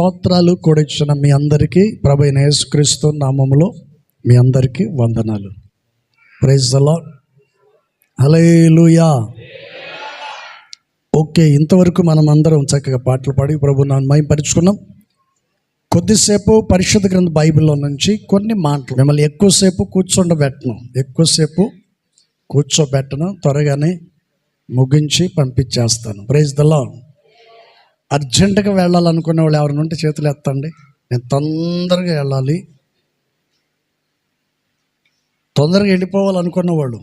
స్తోత్రాలు కూడా ఇచ్చిన మీ అందరికీ ప్రభువైన యేసుక్రీస్తు నామములో మీ అందరికీ వందనాలు. Praise the Lord. హల్లెలూయా. ఓకే, ఇంతవరకు మనం అందరం చక్కగా పాటలు పాడి ప్రభు నామమును మహిమపరుచుకున్నాం. కొద్దిసేపు పరిశుద్ధ గ్రంథ బైబిల్లో నుంచి కొన్ని మాటలు, మిమ్మల్ని ఎక్కువసేపు కూర్చోబెట్టను, త్వరగానే ముగించి పంపించేస్తాను. Praise the Lord. అర్జెంటుగా వెళ్ళాలనుకునే వాళ్ళు ఎవరైనా ఉంటే చేతులు ఎత్తండి. నేను తొందరగా వెళ్ళాలి, తొందరగా వెళ్ళిపోవాలనుకున్న వాళ్ళు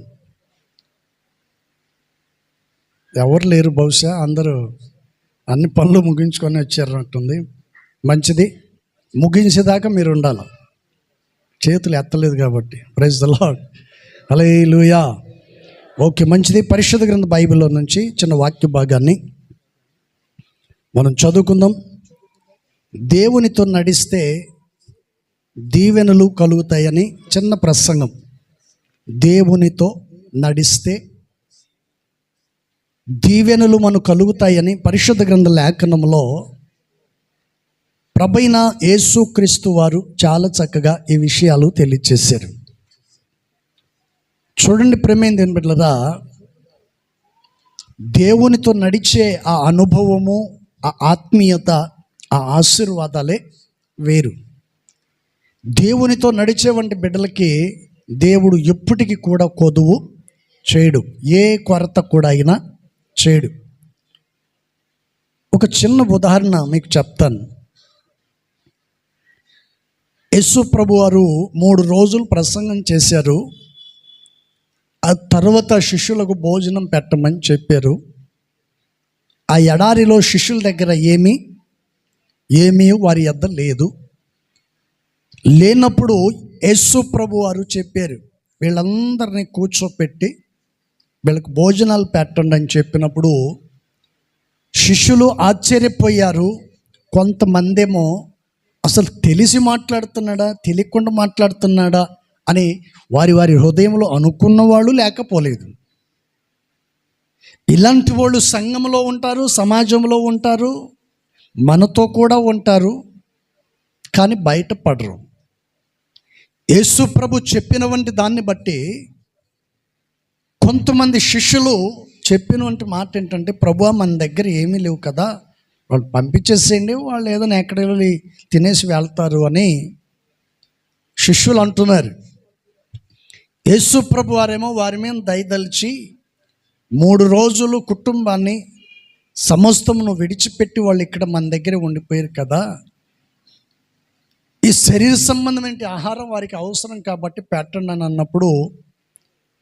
ఎవరు లేరు. బహుశా అందరూ అన్ని పనులు ముగించుకొని వచ్చారన్నట్టుంది. మంచిది, ముగించేదాకా మీరు ఉండాలి. చేతులు ఎత్తలేదు కాబట్టి. Praise the Lord. హల్లెలూయా. ఓకే, మంచిది. పరిశుద్ధ గ్రంథ బైబిల్లో నుంచి చిన్న వాక్య భాగాన్ని మనం చదువుకుందాం. దేవునితో నడిస్తే దీవెనలు కలుగుతాయని చిన్న ప్రసంగం. దేవునితో నడిస్తే దీవెనలు మనకు కలుగుతాయని పరిశుద్ధ గ్రంథ లేఖనంలో ప్రభువైన యేసుక్రీస్తు వారు చాలా చక్కగా ఈ విషయాలు తెలియజేశారు. చూడండి ప్రేమైన దేవుని బిడ్డలారా, దేవునితో నడిచే ఆ అనుభవము, ఆ ఆత్మీయత, ఆ ఆశీర్వాదాలే వేరు. దేవునితో నడిచే వంటి బిడ్డలకి దేవుడు ఎప్పటికీ కూడా కొదువు చేయడు, ఏ కొరత కూడా అయినా చేయడు. ఒక చిన్న ఉదాహరణ మీకు చెప్తాను. యేసు ప్రభు వారు 3 రోజులు ప్రసంగం చేశారు. ఆ తర్వాత శిష్యులకు భోజనం పెట్టమని చెప్పారు. ఆ ఎడారిలో శిష్యుల దగ్గర ఏమీ వారి యొద్ద లేనప్పుడు యేసు ప్రభు వారు చెప్పారు, వీళ్ళందరినీ కూర్చోపెట్టి వీళ్ళకి భోజనాలు పెట్టండి అని చెప్పినప్పుడు శిష్యులు ఆశ్చర్యపోయారు. కొంతమందేమో అసలు తెలిసి మాట్లాడుతున్నాడా, తెలియకుండా మాట్లాడుతున్నాడా అని వారి హృదయంలో అనుకున్న వాళ్ళు లేకపోలేదు. ఇలాంటి వాళ్ళు సంఘంలో ఉంటారు, సమాజంలో ఉంటారు, మనతో కూడా ఉంటారు, కానీ బయటపడరు. యేసు ప్రభు చెప్పిన వంటి దాన్ని బట్టి కొంతమంది శిష్యులు చెప్పినటువంటి మాట ఏంటంటే, ప్రభువా మన దగ్గర ఏమీ లేవు కదా, వాళ్ళు పంపించేసేయండి, వాళ్ళు ఏదైనా ఎక్కడ వెళ్ళి తినేసి వెళ్తారు అని శిష్యులు అంటున్నారు. యేసు ప్రభు వారేమో వారి మీద దయదలిచి 3 రోజులు కుటుంబాన్ని సమస్తమును విడిచిపెట్టి వాళ్ళు ఇక్కడ మన దగ్గర ఉండిపోయారు కదా, ఈ శరీర సంబంధమైన ఆహారం వారికి అవసరం కాబట్టి పెట్టండి అని అన్నప్పుడు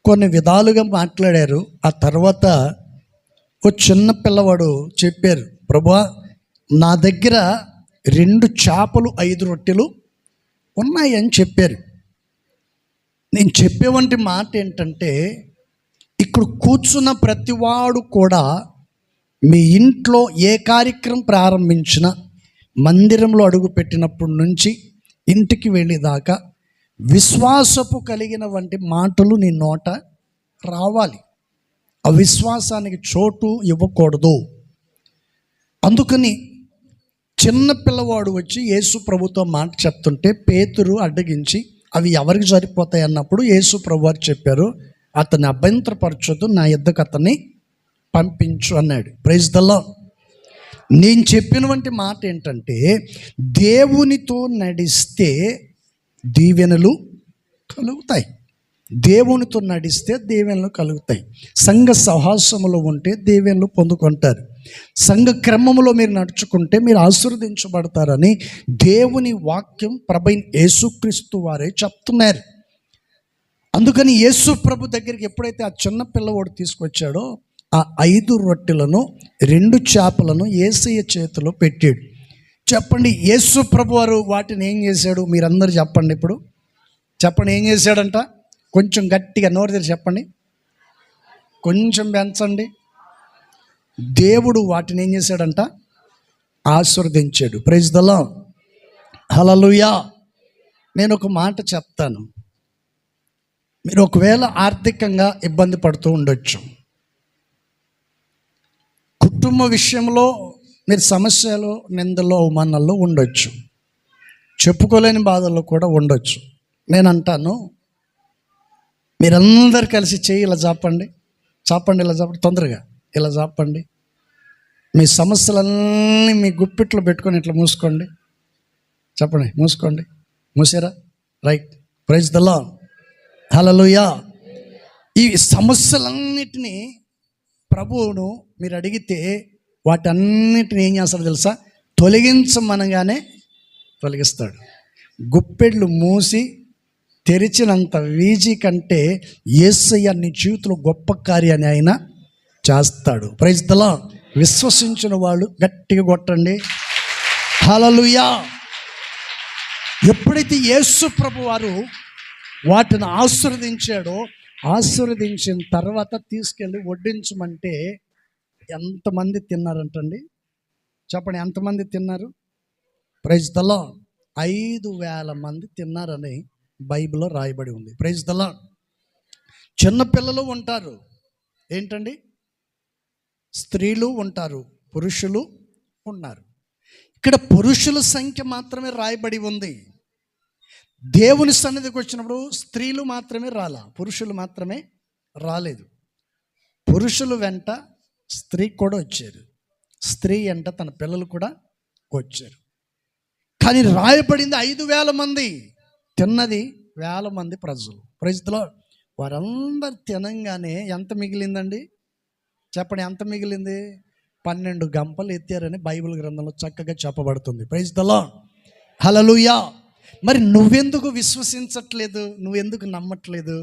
కొన్ని విధాలుగా మాట్లాడారు. ఆ తర్వాత ఒక చిన్న పిల్లవాడు చెప్పారు, ప్రభువా నా దగ్గర 2 చేపలు 5 రొట్టెలు ఉన్నాయి అని చెప్పారు. నేను చెప్పేవంటి మాట ఏంటంటే, ఇక్కడ కూర్చున్న ప్రతివాడు కూడా మీ ఇంట్లో ఏ కార్యక్రమం ప్రారంభించినా, మందిరంలో అడుగుపెట్టినప్పటి నుంచి ఇంటికి వెళ్ళేదాకా విశ్వాసపు కలిగిన వంటి మాటలు నీ నోట రావాలి. ఆ విశ్వాసానికి చోటు ఇవ్వకూడదు. అందుకని చిన్న పిల్లవాడు వచ్చి యేసు ప్రభుతో మాట చెప్తుంటే పేతురు అడ్డగించి అవి ఎవరికి సరిపోతాయి అన్నప్పుడు యేసు ప్రభు వారు చెప్పారు, అతన్ని అభ్యంతరపరచొద్దు, నా యొద్దకు అతన్ని పంపించు అన్నాడు. Praise the Lord. నేను చెప్పినటువంటి మాట ఏంటంటే, దేవునితో నడిస్తే దీవెనలు కలుగుతాయి. దేవునితో నడిస్తే దీవెనలు కలుగుతాయి. సంఘ సహవాసములో ఉంటే దీవెనలు పొందుకుంటారు. సంఘ క్రమములో మీరు నడుచుకుంటే మీరు ఆశీర్వదించబడతారని దేవుని వాక్యం ప్రభువైన యేసుక్రీస్తు వారే చెప్తున్నారు. అందుకని యేసు ప్రభు దగ్గరికి ఎప్పుడైతే ఆ చిన్న పిల్లవాడు తీసుకొచ్చాడో ఆ 5 రొట్టెలను 2 చేపలను యేసయ్య చేతిలో పెట్టాడు. చెప్పండి, యేసు ప్రభు వారు వాటిని ఏం చేశాడు? మీరందరూ చెప్పండి. ఇప్పుడు చెప్పండి, ఏం చేశాడంట? కొంచెం గట్టిగా నోరు తెరిచి చెప్పండి, కొంచెం పెంచండి. దేవుడు వాటిని ఏం చేశాడంట? ఆశీర్వదించాడు. Praise the Lord. హల్లెలూయా. నేను ఒక మాట చెప్తాను. మీరు ఒకవేళ ఆర్థికంగా ఇబ్బంది పడుతూ ఉండొచ్చు, కుటుంబ విషయంలో మీరు సమస్యలు, నిందలో, అవమానాల్లో ఉండొచ్చు, చెప్పుకోలేని బాధల్లో కూడా ఉండొచ్చు. నేను అంటాను, మీరందరు కలిసి చేయి ఇలా చాపండి, ఇలా చాపండి, తొందరగా ఇలా చాపండి. మీ సమస్యలన్నీ మీ గుప్పిట్లో పెట్టుకొని ఇట్లా మూసుకోండి. చెప్పండి, మూసుకోండి. మూసారా? Right. Praise the Lord. Hallelujah. ఈ సమస్యలన్నిటినీ ప్రభువును మీరు అడిగితే వాటన్నిటిని ఏం చేస్తాడో తెలుసా? తొలగించమనగానే తొలగిస్తాడు. గుప్పెళ్ళు మూసి తెరిచినంత వీజీ కంటే యేసయ్య నీ జీవితంలో గొప్ప కార్యాన్ని ఆయన చేస్తాడు. Praise the Lord. విశ్వసించిన వాళ్ళు గట్టిగా కొట్టండి. హల్లెలూయా. ఎప్పుడైతే యేసు ప్రభు వారు వాటిని ఆశీర్వదించిన తర్వాత తీసుకెళ్ళి వడ్డించమంటే ఎంతమంది తిన్నారంటండి? చెప్పండి, ఎంతమంది తిన్నారు? Praise the lord. 5,000 మంది తిన్నారని బైబిల్లో రాయబడి ఉంది. Praise the Lord. చిన్నపిల్లలు ఉంటారు, ఏంటండి, స్త్రీలు ఉంటారు, పురుషులు ఉన్నారు. ఇక్కడ పురుషుల సంఖ్య మాత్రమే రాయబడి ఉంది. దేవుని సన్నిధికి వచ్చినప్పుడు స్త్రీలు మాత్రమే పురుషులు మాత్రమే రాలేదు. పురుషులు వెంట స్త్రీ కూడా వచ్చారు, స్త్రీ వెంట తన పిల్లలు కూడా వచ్చారు. కానీ రాయబడింది 5,000 మంది, తిన్నది 1,000 మంది ప్రజలు. ప్రజలో వారందరు తినంగానే ఎంత మిగిలిందండి? చెప్పండి, ఎంత మిగిలింది? 12 గంపలు ఎత్తారని బైబిల్ గ్రంథంలో చక్కగా చెప్పబడుతుంది. Praise the Lord. హల్లెలూయా. మరి నువ్వెందుకు విశ్వసించట్లేదు? నువ్వెందుకు నమ్మట్లేదు?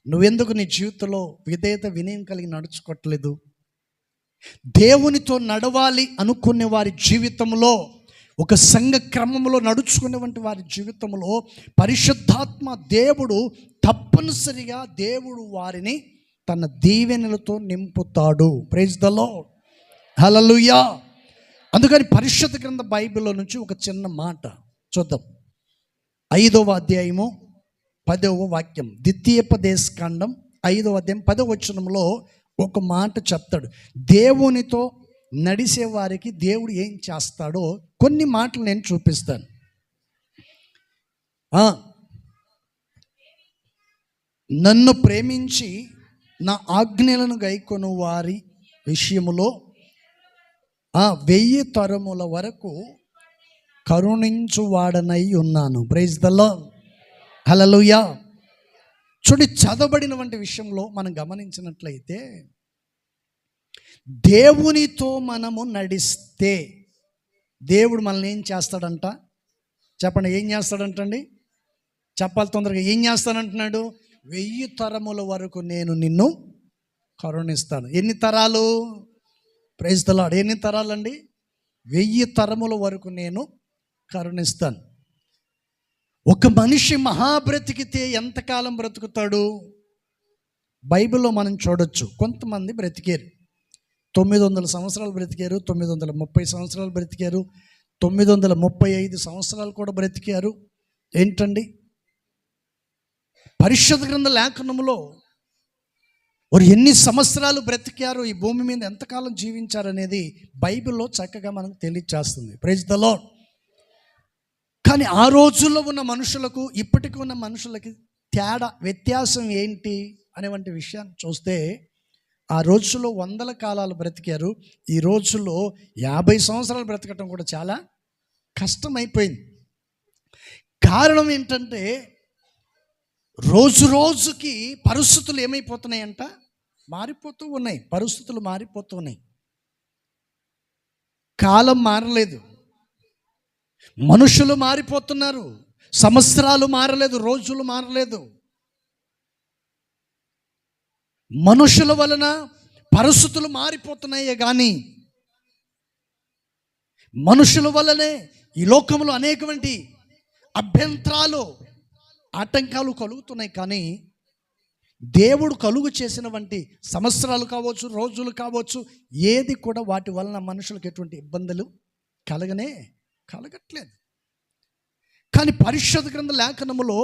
నువ్వెందుకు నీ జీవితంలో విధేయత, వినయం కలిగి నడుచుకోవట్లేదు? దేవునితో నడవాలి అనుకునే వారి జీవితంలో, ఒక సంఘ క్రమంలో నడుచుకునేటువంటి వారి జీవితంలో పరిశుద్ధాత్మ దేవుడు తప్పనిసరిగా వారిని తన దీవెనలతో నింపుతాడు. Praise the Lord. హల్లెలూయా. అందుకని పరిశుద్ధ గ్రంథ బైబిల్లో నుంచి ఒక చిన్న మాట చూద్దాం. 5వ అధ్యాయము 10వ వాక్యం, ద్వితీయోపదేశకాండం 5వ అధ్యాయం 10వ వచనంలో ఒక మాట చెప్తాడు. దేవునితో నడిచే వారికి దేవుడు ఏం చేస్తాడో కొన్ని మాటలు నేను చూపిస్తాను. నన్ను ప్రేమించి నా ఆజ్ఞలను గైకొను వారి విషయములో 1000 తరముల వరకు కరుణించువాడనై ఉన్నాను. Praise the Lord. హల్లెలూయా. చూడి, చదవబడినటువంటి విషయంలో మనం గమనించినట్లయితే, దేవునితో మనము నడిస్తే దేవుడు మనల్ని ఏం చేస్తాడంట? చెప్పండి, ఏం చేస్తాడంటండి? చెప్పాలి తొందరగా. ఏం చేస్తానంటున్నాడు? 1000 తరముల వరకు నేను నిన్ను కరుణిస్తాను. ఎన్ని తరాలు? Praise the Lord. ఎన్ని తరాలండి? 1000 తరముల వరకు నేను కరుణిస్తాను. ఒక మనిషి మహాబ్రతికితే ఎంతకాలం బ్రతుకుతాడు? బైబిల్లో మనం చూడొచ్చు. కొంతమంది బ్రతికారు, 900 సంవత్సరాలు బ్రతికారు, 930 సంవత్సరాలు బ్రతికారు, 935 సంవత్సరాలు కూడా బ్రతికారు. ఏంటండి? పరిశుద్ధ గ్రంథ లేఖనములో వారు ఎన్ని సంవత్సరాలు బ్రతికారు, ఈ భూమి మీద ఎంతకాలం జీవించారనేది బైబిల్లో చక్కగా మనకు తెలియచేస్తుంది. Praise the Lord. కానీ ఆ రోజుల్లో ఉన్న మనుషులకు ఇప్పటికి ఉన్న మనుషులకి వ్యత్యాసం ఏంటి అనేవంటి విషయాన్ని చూస్తే, ఆ రోజుల్లో 100 కాలాలు బ్రతికారు, ఈ రోజుల్లో 50 సంవత్సరాలు బ్రతకటం కూడా చాలా కష్టమైపోయింది. కారణం ఏంటంటే, రోజు రోజుకి పరిస్థితులు ఏమైపోతున్నాయంట? మారిపోతూ ఉన్నాయి. పరిస్థితులు మారిపోతూ ఉన్నాయి. కాలం మారలేదు, మనుషులు మారిపోతున్నారు. సంవత్సరాలు మారలేదు, రోజులు మారలేదు. మనుషుల వలన పరిస్థితులు మారిపోతున్నాయే కానీ మనుషుల వల్లనే ఈ లోకంలో అనేకమంది అభ్యంతరాలు, ఆటంకాలు కలుగుతున్నాయి. కానీ దేవుడు కలుగు చేసిన వంటి సంవత్సరాలు కావచ్చు, రోజులు కావచ్చు, ఏది కూడా వాటి వలన మనుషులకు ఎటువంటి ఇబ్బందులు కలగట్లేదు. కానీ పరిశుద్ధ గ్రంథ లేఖనములో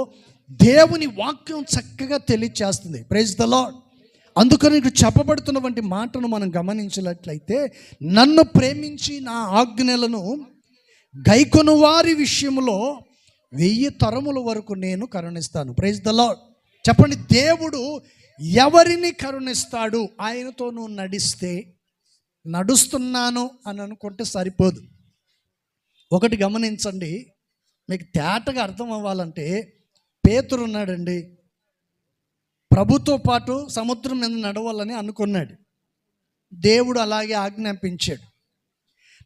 దేవుని వాక్యం చక్కగా తెలియచేస్తుంది. Praise the Lord. అందుకని ఇక్కడ చెప్పబడుతున్నటువంటి మాటను మనం గమనించినట్లయితే, నన్ను ప్రేమించి నా ఆజ్ఞలను గైకొను వారి విషయంలో 1000 తరముల వరకు నేను కరుణిస్తాను. Praise the lord. చెప్పండి, దేవుడు ఎవరిని కరుణిస్తాడు? ఆయనతో నువ్వు నడిస్తే, నడుస్తున్నాను అని అనుకుంటే సరిపోదు. ఒకటి గమనించండి, మీకు తేటగా అర్థం అవ్వాలంటే, పేతురు ఉన్నాడండి, ప్రభుతో పాటు సముద్రం మీద నడవాలని అనుకున్నాడు. దేవుడు అలాగే ఆజ్ఞాపించాడు.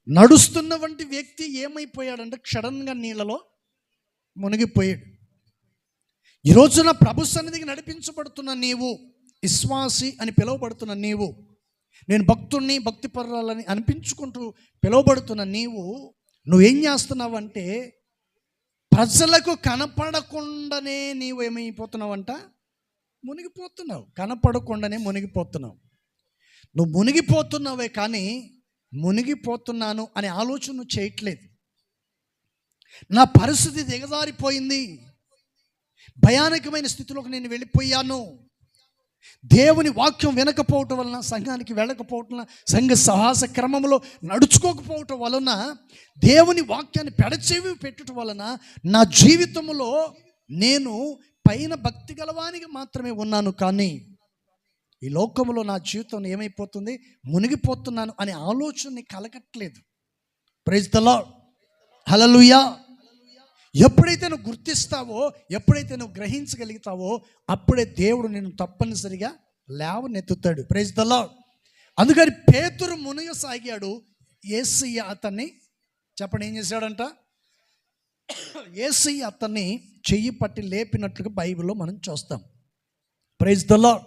నడుస్తున్నటువంటి వ్యక్తి ఏమైపోయాడంటే సడన్గా నీళ్ళలో మునిగిపోయాడు. ఈ రోజున ప్రభు సన్నిధికి నడిపించబడుతున్న నీవు, విశ్వాసి అని పిలువబడుతున్న నీవు, నేను భక్తుణ్ణి, భక్తిపరురాలని అనిపించుకుంటూ పిలువబడుతున్న నువ్వేం చేస్తున్నావంటే, ప్రజలకు కనపడకుండానే నీవు ఏమైపోతున్నావంట, మునిగిపోతున్నావు. కనపడకుండానే మునిగిపోతున్నావు. నువ్వు మునిగిపోతున్నావే కానీ మునిగిపోతున్నాను అనే ఆలోచన నువ్వు చేయట్లేదు. నా పరిస్థితి దిగజారిపోయింది, భయానకమైన స్థితిలోకి నేను వెళ్ళిపోయాను, దేవుని వాక్యం వినకపోవటం వలన, సంఘానికి వెళ్ళకపోవటం, సంఘ సహాస క్రమంలో నడుచుకోకపోవటం వలన, దేవుని వాక్యాన్ని పెడచెవి పెట్టడం వలన నా జీవితంలో నేను పైన భక్తి గలవానికి మాత్రమే ఉన్నాను, కానీ ఈ లోకంలో నా జీవితం ఏమైపోతుంది, మునిగిపోతున్నాను అనే ఆలోచన కలగట్లేదు. Praise the Lord. హల్లెలూయా. ఎప్పుడైతే నువ్వు గుర్తిస్తావో, ఎప్పుడైతే నువ్వు గ్రహించగలుగుతావో, అప్పుడే దేవుడు నిన్ను తప్పనిసరిగా లేవనెత్తుతాడు. Praise the Lord. అందుకని పేతురు మునిగసాగాడు. యేసయ్య అతన్ని, చెప్పండి ఏం చేశాడంట, యేసయ్య అతన్ని చెయ్యి పట్టి లేపినట్లుగా బైబిల్లో మనం చూస్తాం. Praise the Lord.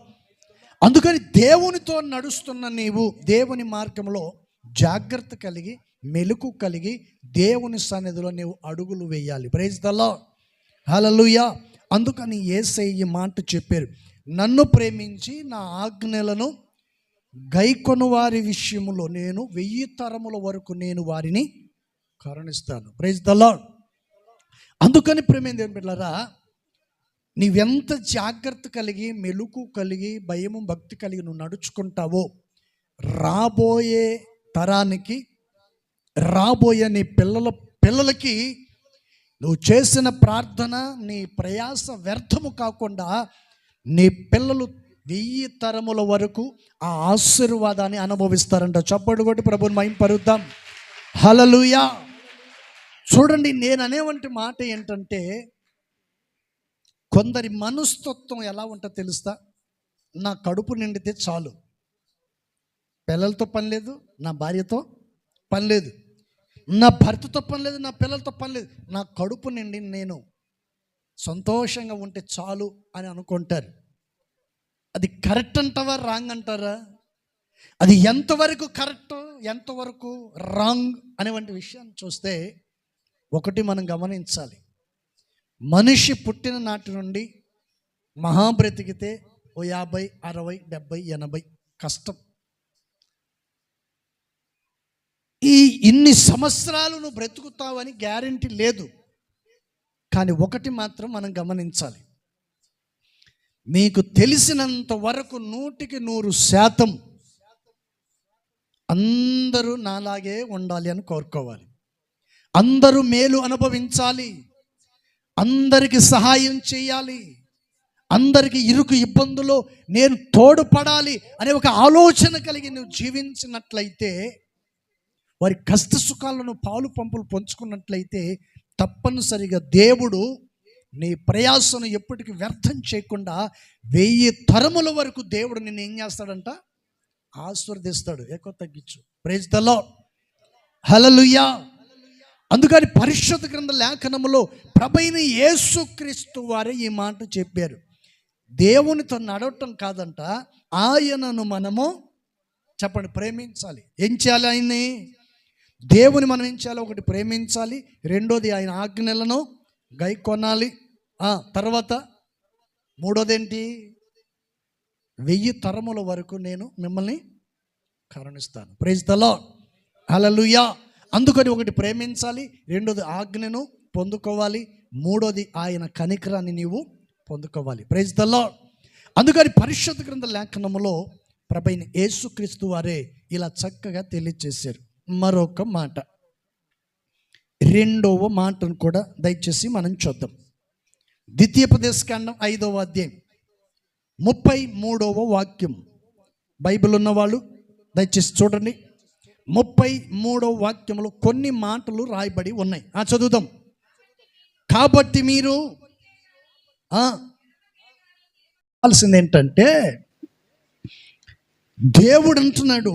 అందుకని దేవునితో నడుస్తున్న నీవు దేవుని మార్గంలో జాగ్రత్త కలిగి, మెలకు కలిగి, దేవుని సన్నిధిలో నీవు అడుగులు వేయాలి. Praise the Lord. హల్లెలూయా. అందుకని యేసయ్య ఈ మాట చెప్పారు, నన్ను ప్రేమించి నా ఆజ్ఞలను గైకొను వారి విషయంలో నేను 1000 తరముల వరకు నేను వారిని కరుణిస్తాను. Praise the Lord. అందుకని ప్రేమ దేవుని బిడ్డలారా, నీవెంత జాగ్రత్త కలిగి, మెలకు కలిగి, భయము భక్తి కలిగి నువ్వు నడుచుకుంటావో, రాబోయే తరానికి, రాబోయే నీ పిల్లలకి నువ్వు చేసిన ప్రార్థన, నీ ప్రయాస వ్యర్థము కాకుండా నీ పిల్లలు 1000 తరముల వరకు ఆ ఆశీర్వాదాన్ని అనుభవిస్తారంట. చప్పట్లు కొట్టి ప్రభువుని మహిమపరుద్దాం. హల్లెలూయా. చూడండి, నేను అనేవంటి మాట ఏంటంటే, కొందరి మనస్తత్వం ఎలా ఉంటుందో తెలుస్తా, నా కడుపు నిండితే చాలు, పిల్లలతో పని లేదు, నా భార్యతో పని లేదు, నా భర్తతో పని లేదు, నా పిల్లలతో పని లేదు, నా కడుపు నిండి నేను సంతోషంగా ఉంటే చాలు అని అనుకుంటారు. అది కరెక్ట్ అంటావా, రాంగ్ అంటారా? అది ఎంతవరకు కరెక్ట్, ఎంతవరకు రాంగ్ అనేవంటి విషయాన్ని చూస్తే, ఒకటి మనం గమనించాలి, మనిషి పుట్టిన నాటి నుండి మహా బ్రతికితే ఓ 50, 60, 70, 80 కష్టం. ఇన్ని సంవత్సరాలు నువ్వు బ్రతుకుతావని గ్యారెంటీ లేదు. కానీ ఒకటి మాత్రం మనం గమనించాలి, మీకు తెలిసినంత వరకు 100% అందరూ నాలాగే ఉండాలి అని కోరుకోవాలి. అందరూ మేలు అనుభవించాలి, అందరికి సహాయం చేయాలి, అందరికి ఇరుకు ఇబ్బందులో నేను తోడ్పడాలి అనే ఒక ఆలోచన కలిగి నువ్వు జీవించినట్లయితే, వారి కష్ట సుఖాలను పాలు పంపులు పంచుకున్నట్లయితే, తప్పనిసరిగా దేవుడు నీ ప్రయాసను ఎప్పటికీ వ్యర్థం చేయకుండా 1000 తరముల వరకు దేవుడు నిన్ను ఏం చేస్తాడంట, ఆశీర్వదిస్తాడు. ఎక్కువ తగ్గించు. Praise the Lord. హల్లెలూయా. అందుకని పరిశుద్ధ గ్రంథ లేఖనములో ప్రభైన యేసుక్రీస్తు వారే ఈ మాట చెప్పారు, దేవునితో నడవటం కాదంట, ఆయనను మనము, చెప్పండి, ప్రేమించాలి. ఏం చేయాలి? ఆయన్ని, దేవుని మనం ఏం చేయాలి? ఒకటి ప్రేమించాలి, రెండోది ఆయన ఆజ్ఞలను గైకొనాలి, తర్వాత మూడోది ఏంటి? 1000 తరముల వరకు నేను మిమ్మల్ని కరుణిస్తాను. Praise the Lord. హల్లెలూయా. అందుకని ఒకటి ప్రేమించాలి, రెండోది ఆజ్ఞను పొందుకోవాలి, మూడోది ఆయన కనికరాన్ని నీవు పొందుకోవాలి. Praise the Lord. అందుకని పరిశుద్ధ గ్రంథ లేఖనములో ప్రభైన యేసుక్రీస్తు వారే ఇలా చక్కగా తెలియజేశారు. మరొక మాట, రెండవ మాటను కూడా దయచేసి మనం చూద్దాం. ద్వితీయోపదేశకాండం 5వ అధ్యాయం 33వ వాక్యం. బైబిల్ ఉన్నవాళ్ళు దయచేసి చూడండి. 33వ వాక్యంలో కొన్ని మాటలు రాయబడి ఉన్నాయి. చదువుదాం. కాబట్టి మీరు కావాల్సింది ఏంటంటే, దేవుడు అంటున్నాడు,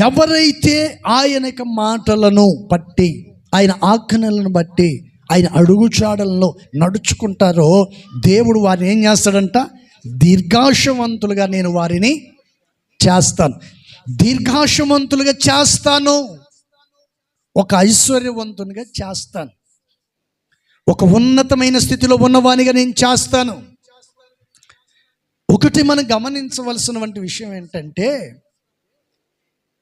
ఎవరైతే ఆయన యొక్క మాటలను బట్టి, ఆయన ఆజ్ఞలను బట్టి, ఆయన అడుగుచాడలలో నడుచుకుంటారో దేవుడు వారిని ఏం చేస్తాడంట? దీర్ఘాయువంతులుగా నేను వారిని చేస్తాను. దీర్ఘాయువంతులుగా చేస్తాను. ఒక ఐశ్వర్యవంతునిగా చేస్తాను. ఒక ఉన్నతమైన స్థితిలో ఉన్నవానిగా నేను చేస్తాను. ఒకటి మనం గమనించవలసినటువంటి విషయం ఏంటంటే,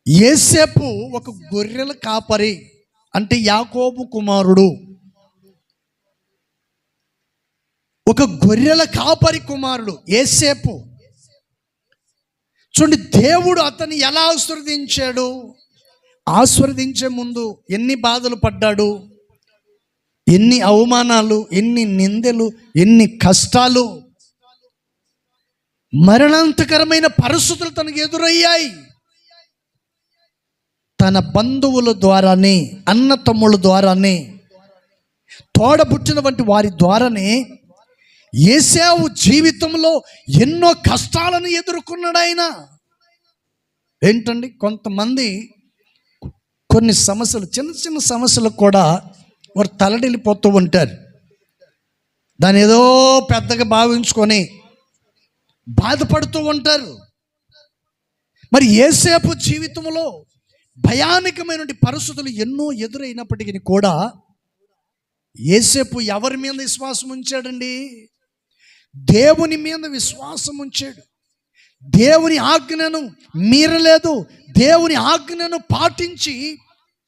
యోసేపు ఒక గొర్రెల కాపరి, అంటే యాకోబు కుమారుడు, ఒక గొర్రెల కాపరి కుమారుడు యోసేపు. చూడండి, దేవుడు అతన్ని ఎలా ఆశీర్వదించాడు. ఆశీర్వదించే ముందు ఎన్ని బాధలు పడ్డాడు, ఎన్ని అవమానాలు, ఎన్ని నిందలు, ఎన్ని కష్టాలు, మరణాంతకరమైన పరిస్థితులు తనకు ఎదురయ్యాయి. తన బంధువుల ద్వారానే, అన్న తమ్ముళ్ళ ద్వారానే, తోడబుట్టిన వంటి వారి ద్వారానే యోసేపు జీవితంలో ఎన్నో కష్టాలను ఎదుర్కొన్నాడు ఆయన. ఏంటండి, కొంతమంది కొన్ని సమస్యలు, చిన్న చిన్న సమస్యలకు కూడా వారు తలడిల్లిపోతూ ఉంటారు. దాన్ని ఏదో పెద్దగా భావించుకొని బాధపడుతూ ఉంటారు. మరి యోసేపు జీవితంలో భయానకమైన పరిస్థితులు ఎన్నో ఎదురైనప్పటికీ కూడా యోసేపు ఎవరి మీద విశ్వాసం ఉంచాడండి? దేవుని మీద విశ్వాసం ఉంచాడు. దేవుని ఆజ్ఞను మీరలేదు, దేవుని ఆజ్ఞను పాటించి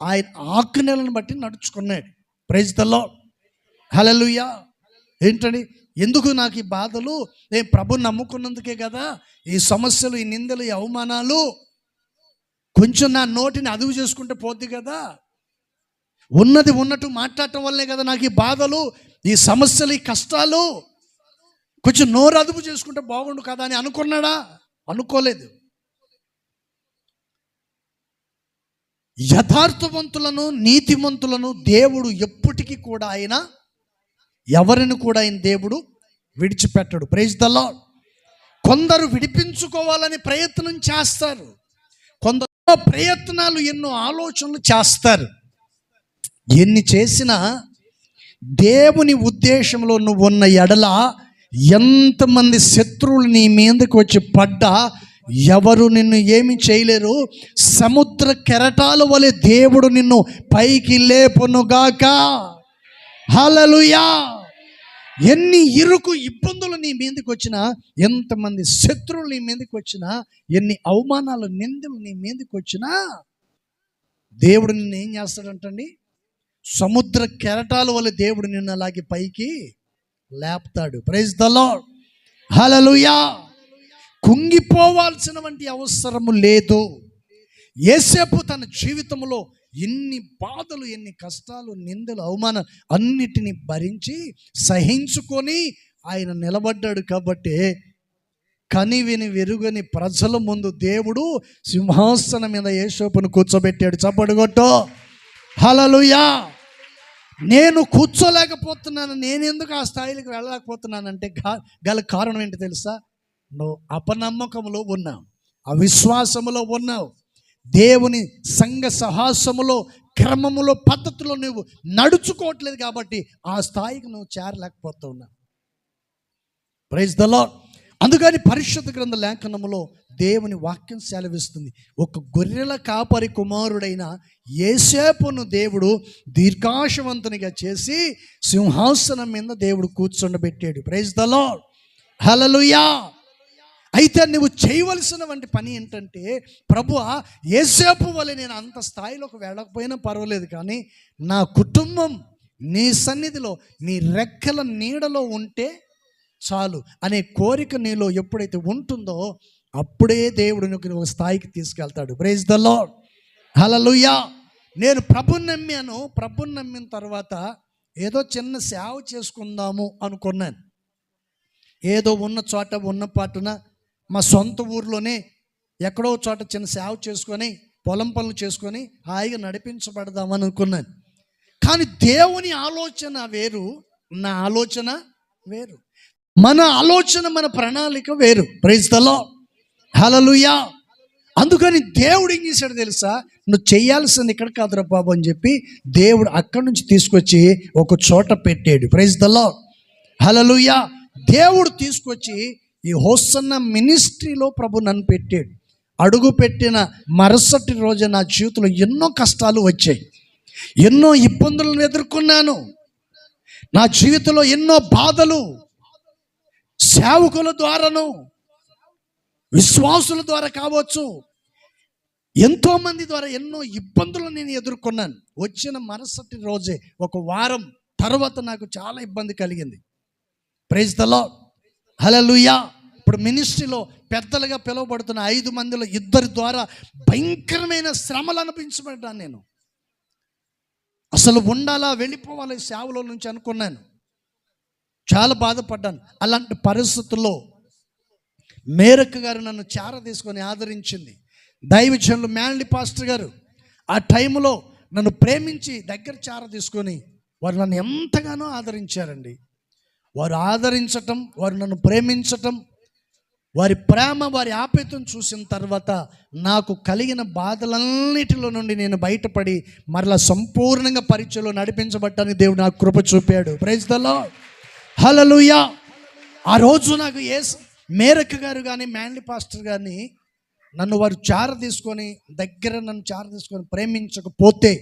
ఆయన ఆజ్ఞలను బట్టి నడుచుకున్నాడు. ప్రైజ్ ది లార్డ్, హల్లెలూయా. ఏంటండి, ఎందుకు నాకు ఈ బాధలు? నేను ప్రభుని నమ్ముకున్నందుకే కదా ఈ సమస్యలు, ఈ నిందలు, ఈ అవమానాలు. కొంచెం నా నోటిని అదుపు చేసుకుంటే పోద్ది కదా. ఉన్నది ఉన్నట్టు మాట్లాడటం వల్లే కదా నాకు ఈ బాధలు, ఈ సమస్యలు, ఈ కష్టాలు. కొంచెం నోరు అదుపు చేసుకుంటే బాగుండు కదా అని అనుకున్నాడా? అనుకోలేదు. యథార్థవంతులను, నీతిమంతులను దేవుడు ఎప్పటికీ కూడా ఆయన ఎవరిని కూడా ఆయన దేవుడు విడిచిపెట్టడు. Praise the Lord. కొందరు విడిపించుకోవాలని ప్రయత్నం చేస్తారు, కొందరు ప్రయత్నాలు, ఎన్నో ఆలోచనలు చేస్తారు. ఎన్ని చేసినా దేవుని ఉద్దేశంలో నువ్వు ఉన్న ఎడల ఎంతమంది శత్రువులు నీ మీదకి వచ్చి పడ్డా ఎవరు నిన్ను ఏమి చేయలేరు. సముద్ర కెరటాల వలె దేవుడు నిన్ను పైకి లేపునుగాక. హల్లెలూయా. ఎన్ని ఇరుకు ఇబ్బందులు నీ మీదకి వచ్చినా, ఎంతమంది శత్రువులు నీ మీదకి వచ్చినా, ఎన్ని అవమానాలు, నిందలు నీ మీదకి వచ్చినా, దేవుడు నిన్ను ఏం చేస్తాడంటండి? సముద్ర కెరటాల వల్ల దేవుడు నిన్ను అలాగే పైకి లేపుతాడు. ప్రైజ్ ది లార్డ్, హల్లెలూయా. కుంగిపోవాల్సిన వంటి అవసరము లేదు. యోసేపు తన జీవితంలో ఎన్ని బాధలు, ఎన్ని కష్టాలు, నిందలు, అవమానాలు అన్నిటినీ భరించి సహించుకొని ఆయన నిలబడ్డాడు. కాబట్టి కనివిని వెరుగని ప్రజల ముందు దేవుడు సింహాసనం మీద యోసేపును కూర్చోబెట్టాడు. చప్పట్లు కొట్టు, హల్లెలూయా. నేను కూర్చోలేకపోతున్నాను, నేను ఎందుకు ఆ స్థాయికి వెళ్ళలేకపోతున్నానంటే గల కారణం ఏంటి తెలుసా? నువ్వు అపనమ్మకంలో ఉన్నావు, అవిశ్వాసములో ఉన్నావు, దేవుని సంఘ సహాసములో, క్రమములో, పద్ధతిలో నువ్వు నడుచుకోవట్లేదు. కాబట్టి ఆ స్థాయికి నువ్వు చేరలేకపోతున్నావు. Praise the lord. అందుకని పరిశుద్ధ గ్రంథ లేఖనములో దేవుని వాక్యం సెలవిస్తుంది, ఒక గొర్రెల కాపరి కుమారుడైన యోసేపును దేవుడు దీర్ఘాయువంతునిగా చేసి సింహాసనం మీద దేవుడు కూర్చోబెట్టాడు. Praise the Lord, hallelujah. అయితే నువ్వు చేయవలసిన వంటి పని ఏంటంటే, ప్రభువా యోసేపు వలె నేను అంత స్థాయిలోకి వెళ్ళకపోయినా పర్వాలేదు, కానీ నా కుటుంబం నీ సన్నిధిలో నీ రెక్కల నీడలో ఉంటే చాలు అనే కోరిక నీలో ఎప్పుడైతే ఉంటుందో అప్పుడే దేవుడు నీకు ఒక స్థాయికి తీసుకెళ్తాడు. Praise the Lord, hallelujah. నేను ప్రభుని నమ్మిన తర్వాత ఏదో చిన్న సేవ చేసుకుందాము అనుకున్నాను. ఏదో ఉన్న చోట ఉన్న పాటున మా సొంత ఊర్లోనే ఎక్కడో చోట చిన్న సేవ చేసుకొని పొలం పనులు చేసుకొని హాయిగా నడిపించబడదామని అనుకున్నాను. కానీ దేవుని ఆలోచన వేరు, నా ఆలోచన వేరు. మన ఆలోచన, మన ప్రణాళిక వేరు. Praise the Lord, hallelujah. అందుకని దేవుడు ఏం చేశాడు తెలుసా? నువ్వు చేయాల్సింది ఇక్కడ కాదురా బాబు అని చెప్పి దేవుడు అక్కడి నుంచి తీసుకొచ్చి ఒక చోట పెట్టాడు. ప్రైజ్ ద లార్డ్, హల్లెలూయా. దేవుడు తీసుకొచ్చి ఈ హోసన్న మినిస్ట్రీలో ప్రభు నన్ను పెట్టాడు. అడుగు పెట్టిన మరుసటి రోజు నా జీవితంలో ఎన్నో కష్టాలు వచ్చాయి, ఎన్నో ఇబ్బందులను ఎదుర్కొన్నాను. నా జీవితంలో ఎన్నో బాధలు, సేవకుల ద్వారాను విశ్వాసుల ద్వారా కావచ్చు, ఎంతోమంది ద్వారా ఎన్నో ఇబ్బందులు నేను ఎదుర్కొన్నాను. వచ్చిన మరుసటి రోజే ఒక వారం తర్వాత నాకు చాలా ఇబ్బంది కలిగింది. ప్రైజ్ ద లార్డ్, హల్లెలూయా. ఇప్పుడు మినిస్ట్రీలో పెద్దలుగా పిలువబడుతున్న 5 మందిలో 2 ద్వారా భయంకరమైన శ్రమలు అనిపించబడ్డాను. నేను అసలు ఉండాలా, వెళ్ళిపోవాలి సేవలో నుంచి అనుకున్నాను. చాలా బాధపడ్డాను. అలాంటి పరిస్థితుల్లో మేరక్క గారు నన్ను చేర తీసుకొని ఆదరించింది. దైవజనులు మ్యాన్లీ పాస్టర్ గారు ఆ టైంలో నన్ను ప్రేమించి దగ్గర చేర తీసుకొని వారు నన్ను ఎంతగానో ఆదరించారండి. వారు ఆదరించటం, వారు నన్ను ప్రేమించటం, వారి ప్రేమ, వారి ఆప్యాయతను చూసిన తర్వాత నాకు కలిగిన బాధలన్నిటిలో నుండి నేను బయటపడి మరలా సంపూర్ణంగా పరిచయలో నడిపించబడ్డానికి దేవుడు నాకు కృప చూపాడు. ప్రైజ్ ద లార్డ్, హల్లెలూయా. ఆ రోజు నాకు మేరక్క గారు కానీ మ్యాన్లీ పాస్టర్ కానీ నన్ను వారు నన్ను చార తీసుకొని ప్రేమించకపోతే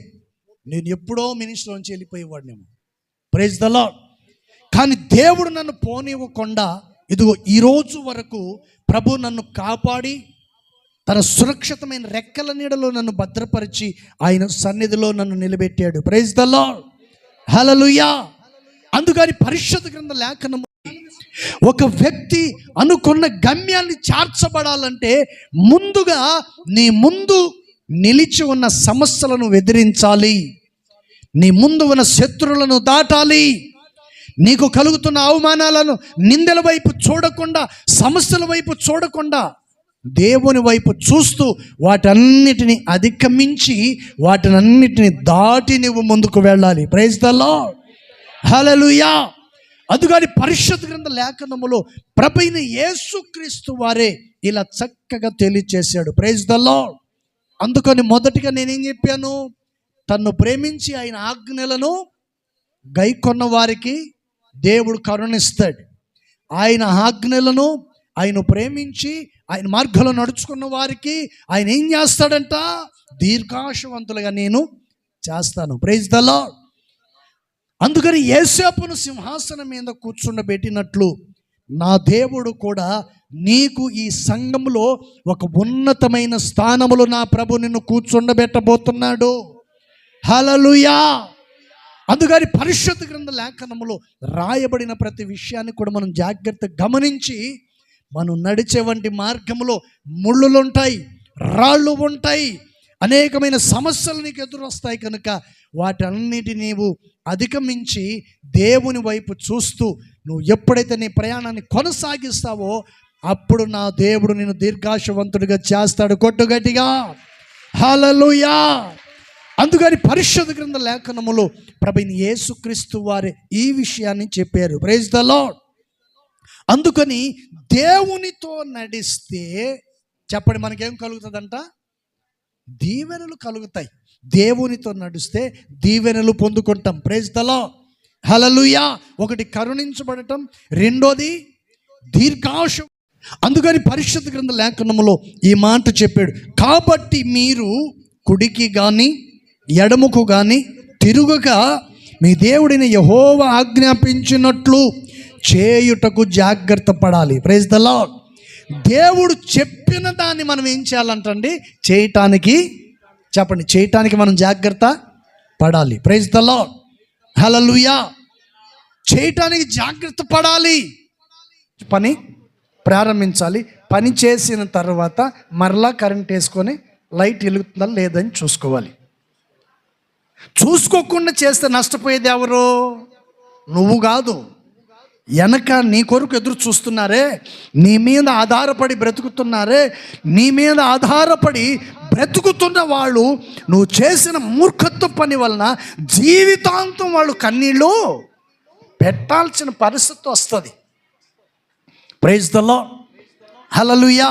నేను ఎప్పుడో మినిస్ట్రీలోంచి వెళ్ళిపోయేవాడినేమో. Praise the Lord. కానీ దేవుడు నన్ను పోనివ్వకుండా ఇదిగో ఈరోజు వరకు ప్రభు నన్ను కాపాడి తన సురక్షితమైన రెక్కల నీడలో నన్ను భద్రపరిచి ఆయన సన్నిధిలో నన్ను నిలబెట్టాడు. Praise the Lord, hallelujah. అందుకని పరిశుద్ధ గ్రంథ లేఖనము ఒక వ్యక్తి అనుకున్న గమ్యాన్ని చేర్చబడాలంటే ముందుగా నీ ముందు నిలిచి ఉన్న సమస్యలను ఎదిరించాలి, నీ ముందు ఉన్న శత్రువులను దాటాలి. నీకు కలుగుతున్న అవమానాలను, నిందల వైపు చూడకుండా, సమస్యల వైపు చూడకుండా దేవుని వైపు చూస్తూ వాటన్నిటిని అధిగమించి వాటినన్నిటిని దాటి నువ్వు ముందుకు వెళ్ళాలి. Praise the Lord, hallelujah. అందుకని పరిశుద్ధ గ్రంథ లేఖనములో ప్రభువైన యేసుక్రీస్తు వారే ఇలా చక్కగా తెలియచేశాడు. Praise the Lord. అందుకని మొదటిగా నేనేం చెప్పాను? తన్ను ప్రేమించి ఆయన ఆజ్ఞలను గైకొన్న వారికి దేవుడు కరుణిస్తాడు. ఆయన ఆజ్ఞలను, ఆయన ప్రేమించి ఆయన మార్గంలో నడుచుకున్న వారికి ఆయన ఏం చేస్తాడంట? దీర్ఘాయువంతులుగా నేను చేస్తాను. Praise the Lord. అందుకని యోసేపును సింహాసనం మీద కూర్చుండబెట్టినట్లు నా దేవుడు కూడా నీకు ఈ సంఘంలో ఒక ఉన్నతమైన స్థానములో నా ప్రభు నిన్ను కూర్చుండబెట్టబోతున్నాడు. హల్లెలూయా. అందుకని పరిశుద్ధ గ్రంథ లేఖనములో రాయబడిన ప్రతి విషయాన్ని కూడా మనం జాగ్రత్తగా గమనించి మనం నడిచే వంటి మార్గంలో ముళ్ళులు ఉంటాయి, రాళ్ళు ఉంటాయి, అనేకమైన సమస్యలు నీకు ఎదురొస్తాయి. కనుక వాటన్నిటి నీవు అధిగమించి దేవుని వైపు చూస్తూ నువ్వు ఎప్పుడైతే నీ ప్రయాణాన్ని కొనసాగిస్తావో అప్పుడు నా దేవుడు నిన్ను దీర్ఘాయువంతుడిగా చేస్తాడు. కొట్టు గట్టిగా హల్లెలూయా. అందుకని పరిశుద్ధ గ్రంథ లేఖనములో ప్రభువైన యేసుక్రీస్తు వారే ఈ విషయాన్ని చెప్పారు. Praise the Lord. అందుకని దేవునితో నడిస్తే చెప్పండి మనకేం కలుగుతుందంట? దీవెనలు కలుగుతాయి. దేవునితో నడిస్తే దీవెనలు పొందుకుంటాం. ప్రైజ్ ద లార్డ్, హల్లెలూయా. ఒకటి కరుణించబడటం, రెండోది దీర్ఘాయుష్. అందుకని పరిశుద్ధ గ్రంథ లేఖనములో ఈ మాట చెప్పాడు. కాబట్టి మీరు కుడికి కానీ ఎడముకు కానీ తిరుగుగా మీ దేవుడిని యెహోవా ఆజ్ఞాపించినట్లు చేయుటకు జాగ్రత్త పడాలి. Praise the Lord. దేవుడు చెప్పిన దాన్ని మనం ఏం చేయాలంటండి? చేయటానికి, చెప్పండి, చేయటానికి మనం జాగ్రత్త పడాలి. ప్రైజ్ ద లార్డ్, హల్లెలూయా. చేయటానికి జాగ్రత్త పడాలి. పని ప్రారంభించాలి. పని చేసిన తర్వాత మరలా కరెంట్ వేసుకొని లైట్ వెలుగుతుందా లేదని చూసుకోవాలి. చూసుకోకుండా చేస్తే నష్టపోయేది ఎవరు? నువ్వు కాదు. వెనక నీ కొరకు ఎదురు చూస్తున్నారే, నీ మీద ఆధారపడి బ్రతుకుతున్నారే, నీ మీద ఆధారపడి బ్రతుకుతున్న వాళ్ళు నువ్వు చేసిన మూర్ఖత్వ పని వలన జీవితాంతం వాళ్ళు కన్నీళ్ళు పెట్టాల్సిన పరిస్థితి వస్తుంది. ప్రైజ్ ద లార్డ్, హల్లెలూయా.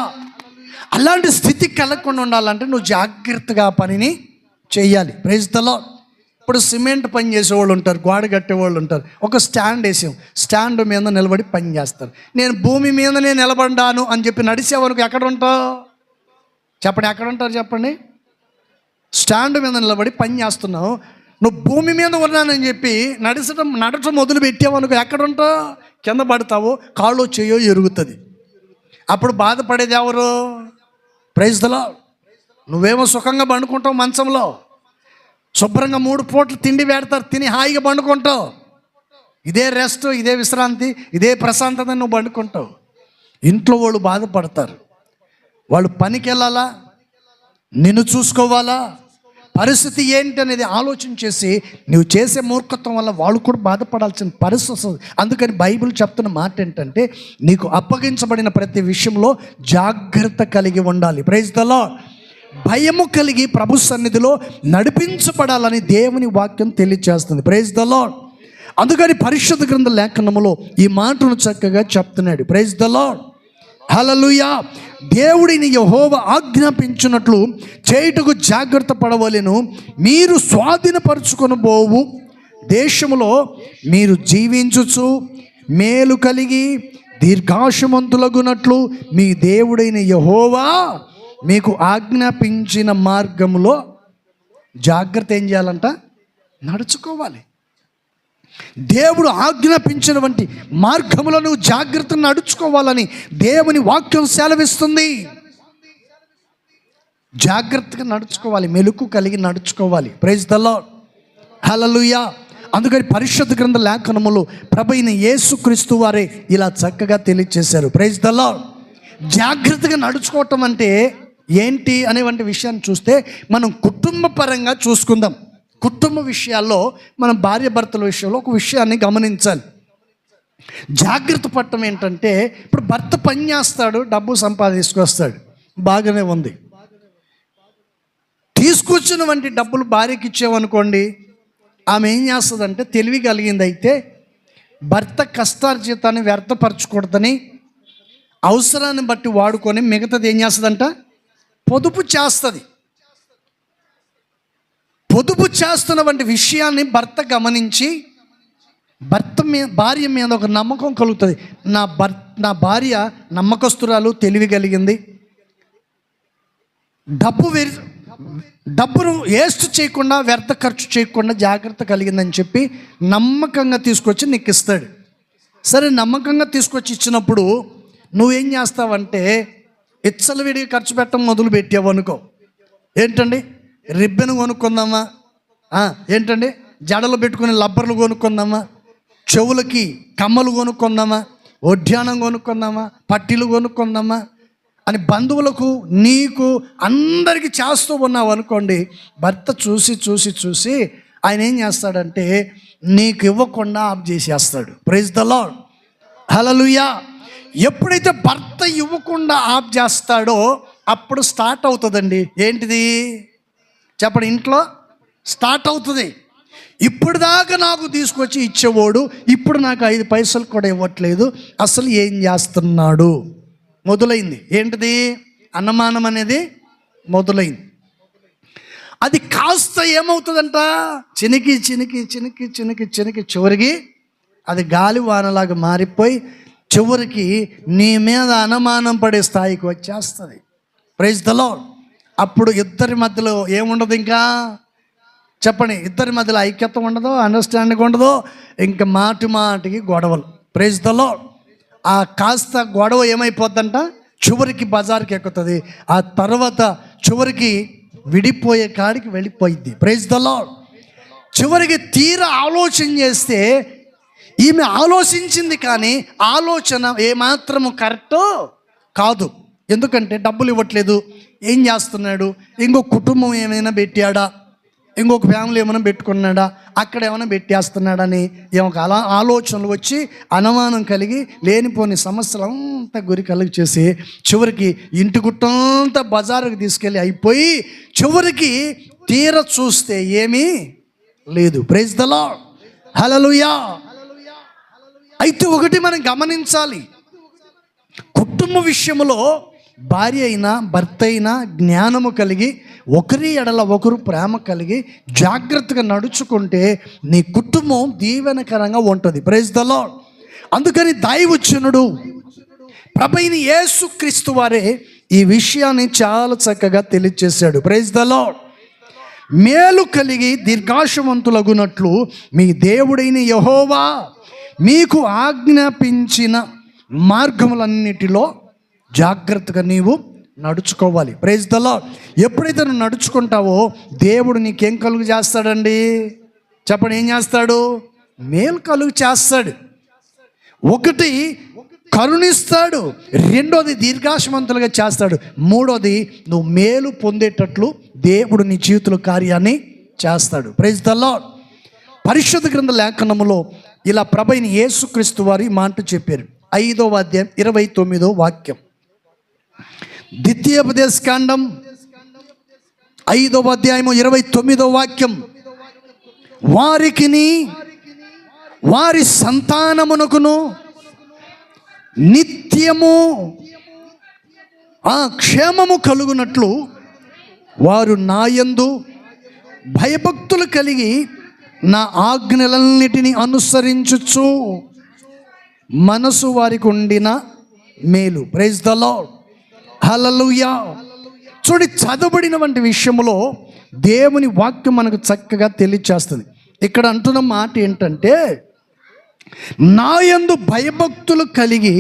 అలాంటి స్థితి కలగకుండా ఉండాలంటే నువ్వు జాగ్రత్తగా పనిని చేయాలి. Praise the Lord. ఇప్పుడు సిమెంట్ పని చేసేవాళ్ళు ఉంటారు, గోడ కట్టేవాళ్ళు ఉంటారు. ఒక స్టాండ్ వేసాం, స్టాండ్ మీద నిలబడి పని చేస్తారు. నేను భూమి మీదనే నిలబడ్డాను అని చెప్పి నడిచేవారికి ఎక్కడ ఉంటావు? చెప్పండి, ఎక్కడ ఉంటారు చెప్పండి? స్టాండ్ మీద నిలబడి పని చేస్తున్నావు. నువ్వు భూమి మీద ఉన్నానని చెప్పి నడచడం మొదలు పెట్టావనుకో ఎక్కడ ఉంటావు? కింద పడతావు, కాళ్ళు చేయో ఎరుగుతుంది. అప్పుడు బాధపడేది ఎవరు? Praise the Lord. నువ్వేమో సుఖంగా పండుకుంటావు, మంచంలో శుభ్రంగా 3 పూటలు తిండి పెడతారు, తిని హాయిగా పండుకుంటావు. ఇదే రెస్ట్, ఇదే విశ్రాంతి, ఇదే ప్రశాంతత నువ్వు పండుకుంటావు. ఇంట్లో వాళ్ళు బాధపడతారు. వాళ్ళు పనికి వెళ్ళాలా, నిన్ను చూసుకోవాలా, పరిస్థితి ఏంటి అనేది ఆలోచన చేసి నువ్వు చేసే మూర్ఖత్వం వల్ల వాళ్ళు కూడా బాధపడాల్సిన పరిస్థితి వస్తుంది. అందుకని బైబిల్ చెప్తున్న మాట ఏంటంటే నీకు అప్పగించబడిన ప్రతి విషయంలో జాగ్రత్త కలిగి ఉండాలి. Praise the Lord. భయము కలిగి ప్రభు సన్నిధిలో నడిపించబడాలని దేవుని వాక్యం తెలియజేస్తుంది. Praise the Lord. అందుకని పరిశుద్ధ గ్రంథ లేఖనములో ఈ మాటను చక్కగా చెప్తున్నాడు. ప్రైజ్ ద లార్డ్, హల్లెలూయా. దేవుడిని యెహోవా ఆజ్ఞాపించినట్లు చేయుటకు జాగ్రత్త పడవలెను. మీరు స్వాధీనపరుచుకొనబోవు దేశములో మీరు జీవించుచు మేలు కలిగి దీర్ఘాయుమంతులగునట్లు మీ దేవుడైన యెహోవా మీకు ఆజ్ఞాపించిన మార్గములో జాగ్రత్త ఏం చేయాలంట? నడుచుకోవాలి. దేవుడు ఆజ్ఞాపించిన వంటి మార్గములో నువ్వు జాగ్రత్త నడుచుకోవాలని దేవుని వాక్యం సెలవిస్తుంది. జాగ్రత్తగా నడుచుకోవాలి, మెలుకు కలిగి నడుచుకోవాలి. Praise the Lord, hallelujah. అందుకని పరిశుద్ధ గ్రంథ లేఖనములు ప్రభువైన యేసుక్రీస్తు వారే ఇలా చక్కగా తెలియజేశారు. Praise the Lord. జాగ్రత్తగా నడుచుకోవటం అంటే ఏంటి అనేవంటి విషయాన్ని చూస్తే మనం కుటుంబ పరంగా చూసుకుందాం. కుటుంబ విషయాల్లో మనం భార్య భర్తల విషయంలో ఒక విషయాన్ని గమనించాలి. జాగ్రత్త పడటం ఏంటంటే, ఇప్పుడు భర్త పని చేస్తాడు, డబ్బు సంపాదించుకొస్తాడు, బాగానే ఉంది. తీసుకొచ్చిన వంటి డబ్బులు భార్యకి ఇచ్చేవనుకోండి, ఆమె ఏం చేస్తుందంటే తెలివి కలిగింది అయితే భర్త కష్టార్జితాన్ని వ్యర్థపరచకూడదని అవసరాన్ని బట్టి వాడుకొని మిగతాది ఏం చేస్తుందంట? పొదుపు చేస్తుంది. పొదుపు చేస్తున్న వంటి విషయాన్ని భర్త గమనించి భార్య మీద ఒక నమ్మకం కలుగుతుంది. నా భార్య నమ్మకస్తురాలు, తెలివి కలిగింది, డబ్బును వేస్ట్ చేయకుండా, వ్యర్థ ఖర్చు చేయకుండా జాగ్రత్త కలిగిందని చెప్పి నమ్మకంగా తీసుకొచ్చి నీకు ఇస్తాడు. సరే, నమ్మకంగా తీసుకొచ్చి ఇచ్చినప్పుడు నువ్వేం చేస్తావంటే విడిగా ఖర్చు పెట్టడం మొదలు పెట్టావు అనుకో. ఏంటండి, రిబ్బన్ కొనుక్కుందామా, ఏంటండి జడలు పెట్టుకుని లబ్బర్లు కొనుక్కుందామా, చెవులకి కమ్మలు కొనుక్కుందామా, ఒడ్యానం కొనుక్కుందామా, పట్టీలు కొనుక్కుందామా అని బంధువులకు నీకు అందరికీ చేస్తూ ఉన్నావు అనుకోండి. భర్త చూసి చూసి చూసి ఆయన ఏం చేస్తాడంటే నీకు ఇవ్వకుండా ఆఫ్ చేసేస్తాడు. Praise the Lord, hallelujah. ఎప్పుడైతే భర్త ఇవ్వకుండా ఆఫ్ చేస్తాడో అప్పుడు స్టార్ట్ అవుతుందండి. ఏంటిది చెప్పండి? ఇంట్లో స్టార్ట్ అవుతుంది. ఇప్పుడు దాకా నాకు తీసుకొచ్చి ఇచ్చేవాడు ఇప్పుడు నాకు 5 పైసలు కూడా ఇవ్వట్లేదు, అసలు ఏం చేస్తున్నాడు మొదలైంది. ఏంటిది? అనుమానం అనేది మొదలైంది. అది కాస్త ఏమవుతుందంట, చినికి చినికి చినికి చినికి చినికి చివరికి అది గాలి వానలాగా మారిపోయి చివరికి నీ మీద అనుమానం పడే స్థాయికి వచ్చేస్తుంది. Praise the Lord. అప్పుడు ఇద్దరి మధ్యలో ఏముండదు, ఇంకా చెప్పండి, ఇద్దరి మధ్యలో ఐక్యత ఉండదు, అండర్స్టాండింగ్ ఉండదు, ఇంకా మాటి మాటికి గొడవలు. Praise the Lord. ఆ కాస్త గొడవ ఏమైపోద్దంట, చివరికి బజార్కి ఎక్కుతుంది. ఆ తర్వాత చివరికి విడిపోయే కాడికి వెళ్ళిపోయింది. Praise the Lord. చివరికి తీరా ఆలోచన చేస్తే ఈమె ఆలోచించింది, కానీ ఆలోచన ఏమాత్రము కరెక్ట్ కాదు. ఎందుకంటే డబ్బులు ఇవ్వట్లేదు, ఏం చేస్తున్నాడు, ఇంకో కుటుంబం ఏమైనా పెట్టాడా, ఇంకొక ఫ్యామిలీ ఏమైనా పెట్టుకున్నాడా, అక్కడ ఏమైనా పెట్టేస్తున్నాడని ఏమొక ఆలోచనలు వచ్చి అనుమానం కలిగి లేనిపోని సమస్యలు అంతా గురి కలిగి చేసి చివరికి ఇంటి గుట్టంతా బజారుకి తీసుకెళ్ళి అయిపోయి చివరికి తీర చూస్తే ఏమీ లేదు. Praise the Lord, hallelujah. అయితే ఒకటి మనం గమనించాలి, కుటుంబ విషయంలో భార్య అయినా భర్త అయినా జ్ఞానము కలిగి ఒకరి ఎడల ఒకరు ప్రేమ కలిగి జాగ్రత్తగా నడుచుకుంటే నీ కుటుంబం దీవెనకరంగా ఉంటుంది. Praise the Lord. అందుకని దైవజనుడు ప్రభువైన యేసుక్రీస్తు వారే ఈ విషయాన్ని చాలా చక్కగా తెలియజేశాడు. Praise the Lord. మేలు కలిగి దీర్ఘాయువంతులగునట్లు మీ దేవుడైన యెహోవా మీకు ఆజ్ఞాపించిన మార్గములన్నిటిలో జాగ్రత్తగా నీవు నడుచుకోవాలి. Praise the Lord. ఎప్పుడైతే నువ్వు నడుచుకుంటావో దేవుడు నీకేం కలుగు చేస్తాడండి? చెప్పండి, ఏం చేస్తాడు? మేలు కలుగు చేస్తాడు. ఒకటి కరుణిస్తాడు, రెండోది దీర్ఘాయువంతులుగా చేస్తాడు, మూడోది నువ్వు మేలు పొందేటట్లు దేవుడు నీ జీవితంలో కార్యాన్ని చేస్తాడు. Praise the Lord. పరిశుద్ధ గ్రంథ లేఖనములో ఇలా ప్రభువైన యేసుక్రీస్తు వారి మాట చెప్పారు. 5వ అధ్యాయం 29వ వాక్యం. ద్వితీయోపదేశకాండం 5వ అధ్యాయము 29వ వాక్యం. వారికిని వారి సంతానమునకును నిత్యము క్షేమము కలుగునట్లు వారు నాయందు భయభక్తులు కలిగి నా ఆజ్ఞలన్నిటిని అనుసరించుచు మనసు వారికి ఉండిన మేలు. Praise the Lord, hallelujah. చూడి, చదవబడిన వంటి విషయంలో దేవుని వాక్యం మనకు చక్కగా తెలియచేస్తుంది. ఇక్కడ అంటున్న మాట ఏంటంటే, నా యందు భయభక్తులు కలిగి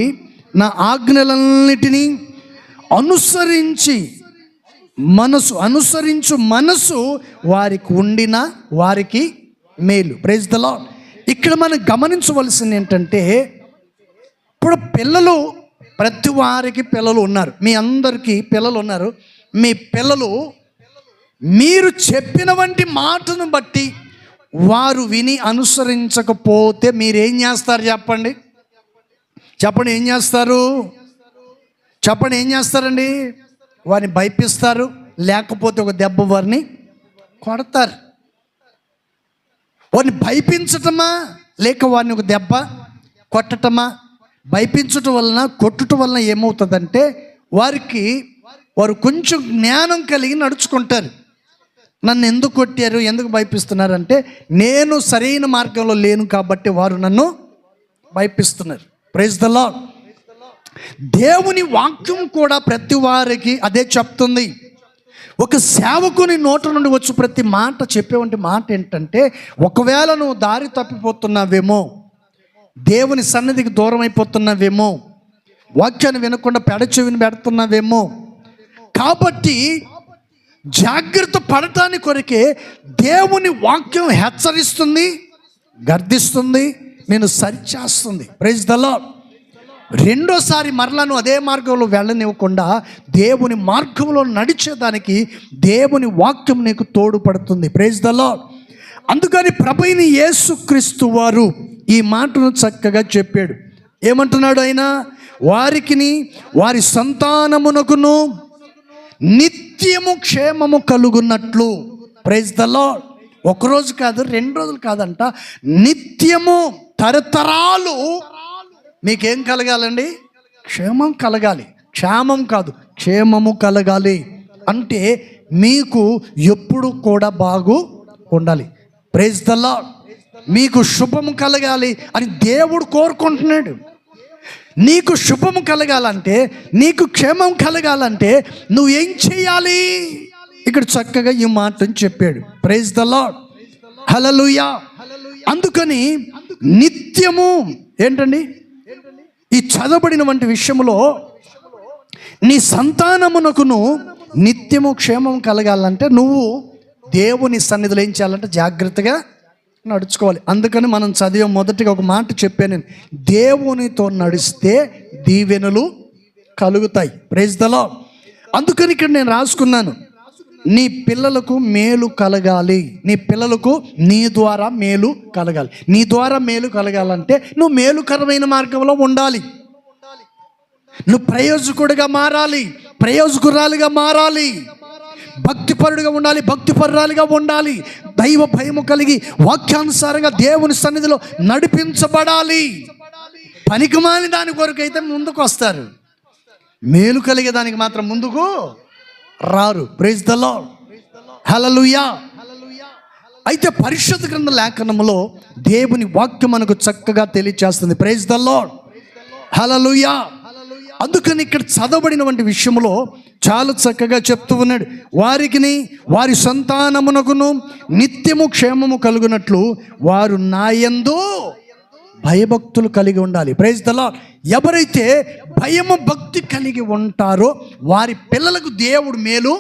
నా ఆజ్ఞలన్నిటినీ అనుసరించు మనసు వారికి ఉండిన వారికి మేలు. Praise the Lord. ఇక్కడ మనం గమనించవలసింది ఏంటంటే, ఇప్పుడు పిల్లలు, ప్రతి వారికి పిల్లలు ఉన్నారు, మీ అందరికీ పిల్లలు ఉన్నారు. మీ పిల్లలు మీరు చెప్పిన వంటి మాటను బట్టి వారు విని అనుసరించకపోతే మీరేం చేస్తారు? చెప్పండి, ఏం చేస్తారు? చెప్పండి, ఏం చేస్తారండి? వారిని భయపిస్తారు, లేకపోతే ఒక దెబ్బ వారిని కొడతారు. వారిని భయపించటమా, లేక వారిని ఒక దెబ్బ కొట్టటమా? భయపించటం వలన, కొట్టడం వలన ఏమవుతుందంటే వారు కొంచెం జ్ఞానం కలిగి నడుచుకుంటారు. నన్ను ఎందుకు కొట్టారు, ఎందుకు భయపిస్తున్నారంటే నేను సరైన మార్గంలో లేను కాబట్టి వారు నన్ను భయపిస్తున్నారు. Praise the lord. దేవుని వాక్యం కూడా ప్రతి వారికి అదే చెప్తుంది. ఒక సేవకుని నోట నుండి వచ్చి ప్రతి మాట చెప్పేవంటి మాట ఏంటంటే, ఒకవేళ నువ్వు దారి తప్పిపోతున్నావేమో, దేవుని సన్నిధికి దూరం అయిపోతున్నావేమో, వాక్యాన్ని వినకుండా పెడచెవిని పెడుతున్నావేమో, కాబట్టి జాగ్రత్త పడటానికి కొరకే దేవుని వాక్యం హెచ్చరిస్తుంది, గర్దిస్తుంది, నేను సరిచేస్తుంది. Praise the lord. రెండోసారి మరలను అదే మార్గంలో వెళ్ళనివ్వకుండా దేవుని మార్గంలో నడిచేదానికి దేవుని వాక్యం నీకు తోడుపడుతుంది. Praise the Lord. అందుకని ప్రభువైన యేసుక్రీస్తు వారు ఈ మాటను చక్కగా చెప్పాడు. ఏమంటున్నాడు ఆయన? వారికిని వారి సంతానమునకును నిత్యము క్షేమము కలుగున్నట్లు. Praise the lord. ఒకరోజు కాదు, 2 రోజులు కాదంట, నిత్యము, తరతరాలు మీకేం కలగాలండి? క్షేమం కలగాలి. క్షేమం కాదు, క్షేమము కలగాలి. అంటే మీకు ఎప్పుడు కూడా బాగు ఉండాలి. Praise the Lord. మీకు శుభము కలగాలి అని దేవుడు కోరుకుంటున్నాడు. నీకు శుభము కలగాలంటే, నీకు క్షేమం కలగాలంటే నువ్వేం చేయాలి? ఇక్కడ చక్కగా ఈ మాటను చెప్పాడు. Praise the Lord, hallelujah. అందుకని నిత్యము ఏంటండి? ఈ చదవబడిన వంటి విషయంలో నీ సంతానమునకును నిత్యము క్షేమం కలగాలంటే నువ్వు దేవుని సన్నిధిలో ఏం చేయాలంటే జాగ్రత్తగా నడుచుకోవాలి. అందుకని మనం చదివే మొదటిగా ఒక మాట చెప్పాను నేను, దేవునితో నడిస్తే దీవెనలు కలుగుతాయి. Praise the Lord. అందుకని ఇక్కడ నేను రాసుకున్నాను, నీ పిల్లలకు మేలు కలగాలి, నీ పిల్లలకు నీ ద్వారా మేలు కలగాలి. నీ ద్వారా మేలు కలగాలంటే నువ్వు మేలుకరమైన మార్గంలో ఉండాలి, నువ్వు ప్రయోజకుడిగా మారాలి, ప్రయోజకురాలిగా మారాలి, భక్తిపరుడుగా ఉండాలి, భక్తిపరురాలిగా ఉండాలి, దైవ భయము కలిగి వాక్యానుసారంగా దేవుని సన్నిధిలో నడిపించబడాలి. పనికిమాలి దాని కొరకు అయితే ముందుకు వస్తారు, మేలు కలిగే దానికి మాత్రం ముందుకు రారు. Praise the Lord. హల్లెలూయా. అయితే పరిశుద్ధ గ్రంథ లేఖనములో దేవుని వాక్యం మనకు చక్కగా తెలియజేస్తుంది. Praise the Lord. హల్లెలూయా. అందుకని ఇక్కడ చదవబడినటువంటి విషయంలో చాలా చక్కగా చెప్తూ ఉన్నాడు, వారికిని వారి సంతానమునకును నిత్యము క్షేమము కలుగునట్లు వారు నాయందు భయభక్తులు కలిగి ఉండాలి. Praise the Lord. ఎవరైతే భయము భక్తి కలిగి ఉంటారో వారి పిల్లలకు దేవుడు మేలు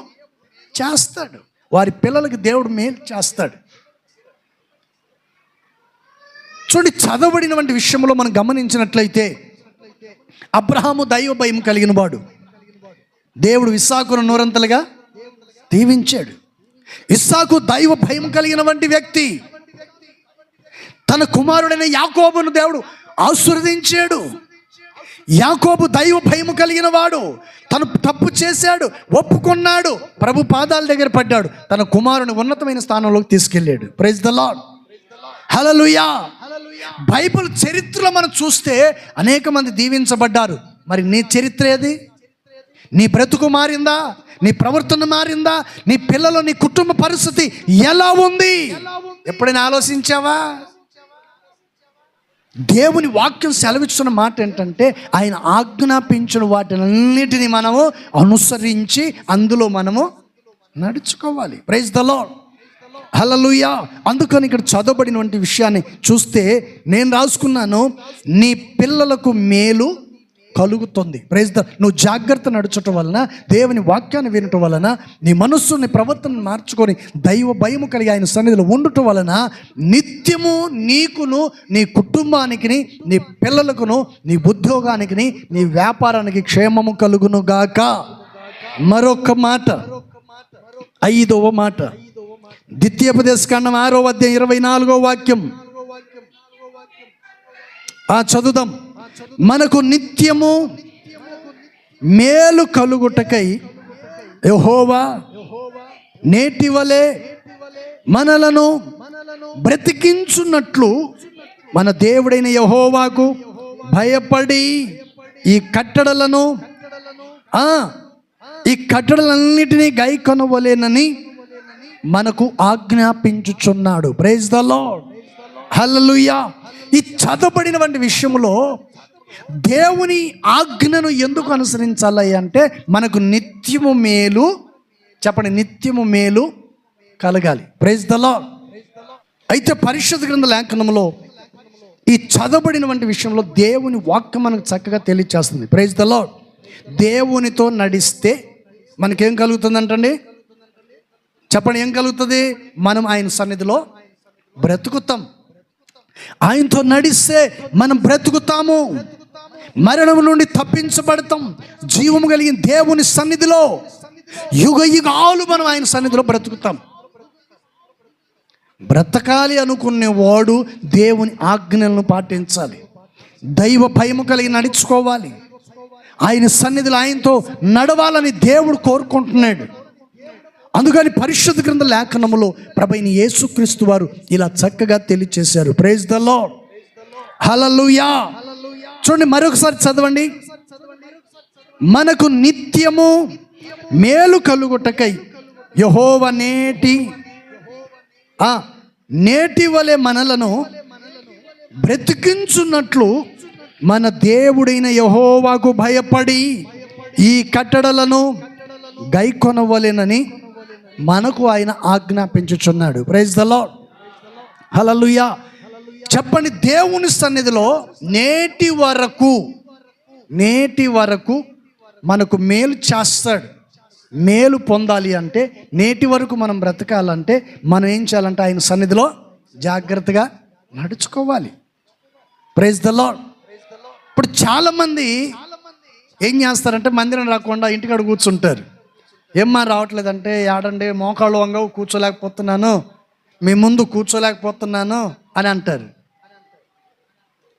చేస్తాడు, వారి పిల్లలకు దేవుడు మేలు చేస్తాడు. చూడండి, చదవబడినటువంటి విషయంలో మనం గమనించినట్లయితే అబ్రహాము దైవ భయం కలిగిన వాడు, దేవుడు ఇస్సాకును నూరంతలుగా దీవించాడు. ఇస్సాకు దైవ భయం కలిగిన వంటి వ్యక్తి. తన కుమారుడైన యాకోబును దేవుడు ఆశీర్వదించాడు. యాకోబు దైవ భయం కలిగిన వాడు, తను తప్పు చేశాడు, ఒప్పుకున్నాడు, ప్రభు పాదాల దగ్గర పడ్డాడు, తన కుమారుని ఉన్నతమైన స్థానంలోకి తీసుకెళ్ళాడు. Praise the Lord. హల్లెలూయా. బైబిల్ చరిత్రలో మనం చూస్తే అనేక మంది దీవించబడ్డారు. మరి నీ చరిత్ర ఏది? నీ బ్రతుకు మారిందా? నీ ప్రవర్తన మారిందా? నీ పిల్లలు, నీ కుటుంబ పరిస్థితి ఎలా ఉంది? ఎప్పుడైనా ఆలోచించావా? దేవుని వాక్యం సెలవిస్తున్న మాట ఏంటంటే, ఆయన ఆజ్ఞాపించిన వాటినన్నిటినీ మనము అనుసరించి అందులో మనము నడుచుకోవాలి. Praise the Lord. హల్లెలూయా. అందుకని ఇక్కడ చదవబడినటువంటి విషయాన్ని చూస్తే నేను రాసుకున్నాను, నీ పిల్లలకు మేలు కలుగుతుంది. Praise the. నువ్వు జాగ్రత్త నడుచటం వలన, దేవుని వాక్యాన్ని వినటం వలన, నీ మనస్సుని ప్రవర్తన మార్చుకొని దైవ భయము కలిగి ఆయన సన్నిధిలో ఉండటం వలన నిత్యము నీకును, నీ కుటుంబానికి, నీ పిల్లలకును, నీ ఉద్యోగానికి, నీ వ్యాపారానికి క్షేమము కలుగును గాక. మరొక మాట, 5వ మాట, ద్వితీయోపదేశకాండం 6వ అధ్యాయం 24వ వాక్యం చదువుదాం. మనకు నిత్యము మేలు కలుగుటకై యెహోవా నేటి వలె మనలను బ్రతికించున్నట్లు మన దేవుడైన యెహోవాకు భయపడి ఈ కట్టడలన్నిటినీ గైకొనవలెనని మనకు ఆజ్ఞాపించుచున్నాడు. Praise the Lord. హల్లెలూయా. ఈ చదవబడినటువంటి విషయంలో దేవుని ఆజ్ఞను ఎందుకు అనుసరించాలి అంటే మనకు నిత్యము మేలు, చెప్పండి, నిత్యము మేలు కలగాలి. Praise the Lord. అయితే పరిశుద్ధ గ్రంథ లేఖనంలో ఈ చదవబడినటువంటి విషయంలో దేవుని వాక్యం మనకు చక్కగా తెలియజేస్తుంది. Praise the Lord. దేవునితో నడిస్తే మనకేం కలుగుతుందంటండి? చెప్పండి, ఏం కలుగుతుంది? మనం ఆయన సన్నిధిలో బ్రతుకుతాం. ఆయనతో నడిస్తే మనం బ్రతుకుతాము, మరణం నుండి తప్పించబడతాం, జీవము కలిగిన దేవుని సన్నిధిలో యుగ యుగాలు మనం ఆయన సన్నిధిలో బ్రతుకుతాం. బ్రతకాలి అనుకునేవాడు దేవుని ఆజ్ఞలను పాటించాలి, దైవ భయము కలిగి నడుచుకోవాలి, ఆయన సన్నిధిలో ఆయనతో నడవాలని దేవుడు కోరుకుంటున్నాడు. అందుకని పరిశుద్ధ గ్రంథ లేఖనములో ప్రభువైన యేసుక్రీస్తు వారు ఇలా చక్కగా తెలియచేశారు. Praise the Lord. హల్లెలూయా. చూడండి, మరొకసారి చదవండి. మనకు నిత్యము మేలు కలుగుటకై యెహోవా నేటి వలె మనలను బ్రతికించున్నట్లు మన దేవుడైన యెహోవాకు భయపడి ఈ కట్టడలను గైకొనవలెనని మనకు ఆయన ఆజ్ఞాపించుచున్నాడు. Praise the Lord. హల్లెలూయా. చెప్పండి, దేవుని సన్నిధిలో నేటి వరకు మనకు మేలు చేస్తాడు. మేలు పొందాలి అంటే, నేటి వరకు మనం బ్రతకాలంటే మనం ఏం చేయాలంటే ఆయన సన్నిధిలో జాగ్రత్తగా నడుచుకోవాలి. Praise the Lord. ఇప్పుడు చాలామంది ఏం చేస్తారంటే మందిరం రాకుండా ఇంటికాడ కూర్చుంటారు. ఏమ్మా రావట్లేదంటే, ఆడండి మోకాళ్ళు వంగవు, కూర్చోలేకపోతున్నాను, మీ ముందు కూర్చోలేకపోతున్నాను అని అంటారు.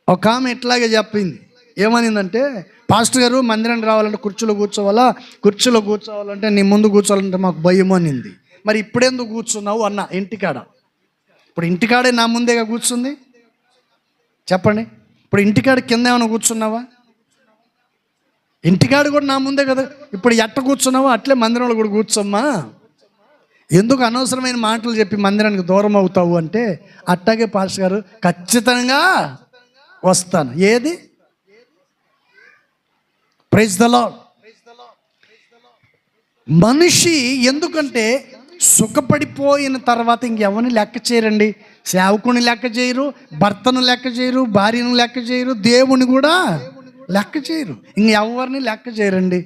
ఒక ఆమె ఇట్లాగే చెప్పింది. ఏమనిందంటే, పాస్టర్ గారు మందిరానికి రావాలంటే కుర్చీలో కూర్చోవాలంటే నీ ముందు కూర్చోవాలంటే మాకు భయం అనింది. మరి ఇప్పుడెందుకు కూర్చున్నావు అన్న ఇంటికాడ. ఇప్పుడు ఇంటికాడే నా ముందేగా కూర్చుంది, చెప్పండి. ఇప్పుడు ఇంటికాడ కింద ఏమైనా కూర్చున్నావా? ఇంటికాడ కూడా నా ముందే కదా. ఇప్పుడు ఎట్ట కూర్చున్నావా అట్లే మందిరంలో కూడా కూర్చోమ్మా. ఎందుకు అనవసరమైన మాటలు చెప్పి మందిరానికి దూరం అవుతావు అంటే, అట్టాగే పాస్టర్ గారు ఖచ్చితంగా వస్తాను. ఏది? Praise the Lord. మనిషి ఎందుకంటే సుఖపడిపోయిన తర్వాత ఇంకెవరిని లెక్క చేయరండి. సేవకుని లెక్క చేయరు, భర్తను లెక్క చేయరు, భార్యను లెక్క చేయరు, దేవుని కూడా లెక్క చేయరు, ఇంకెవరిని లెక్క చేయరండి.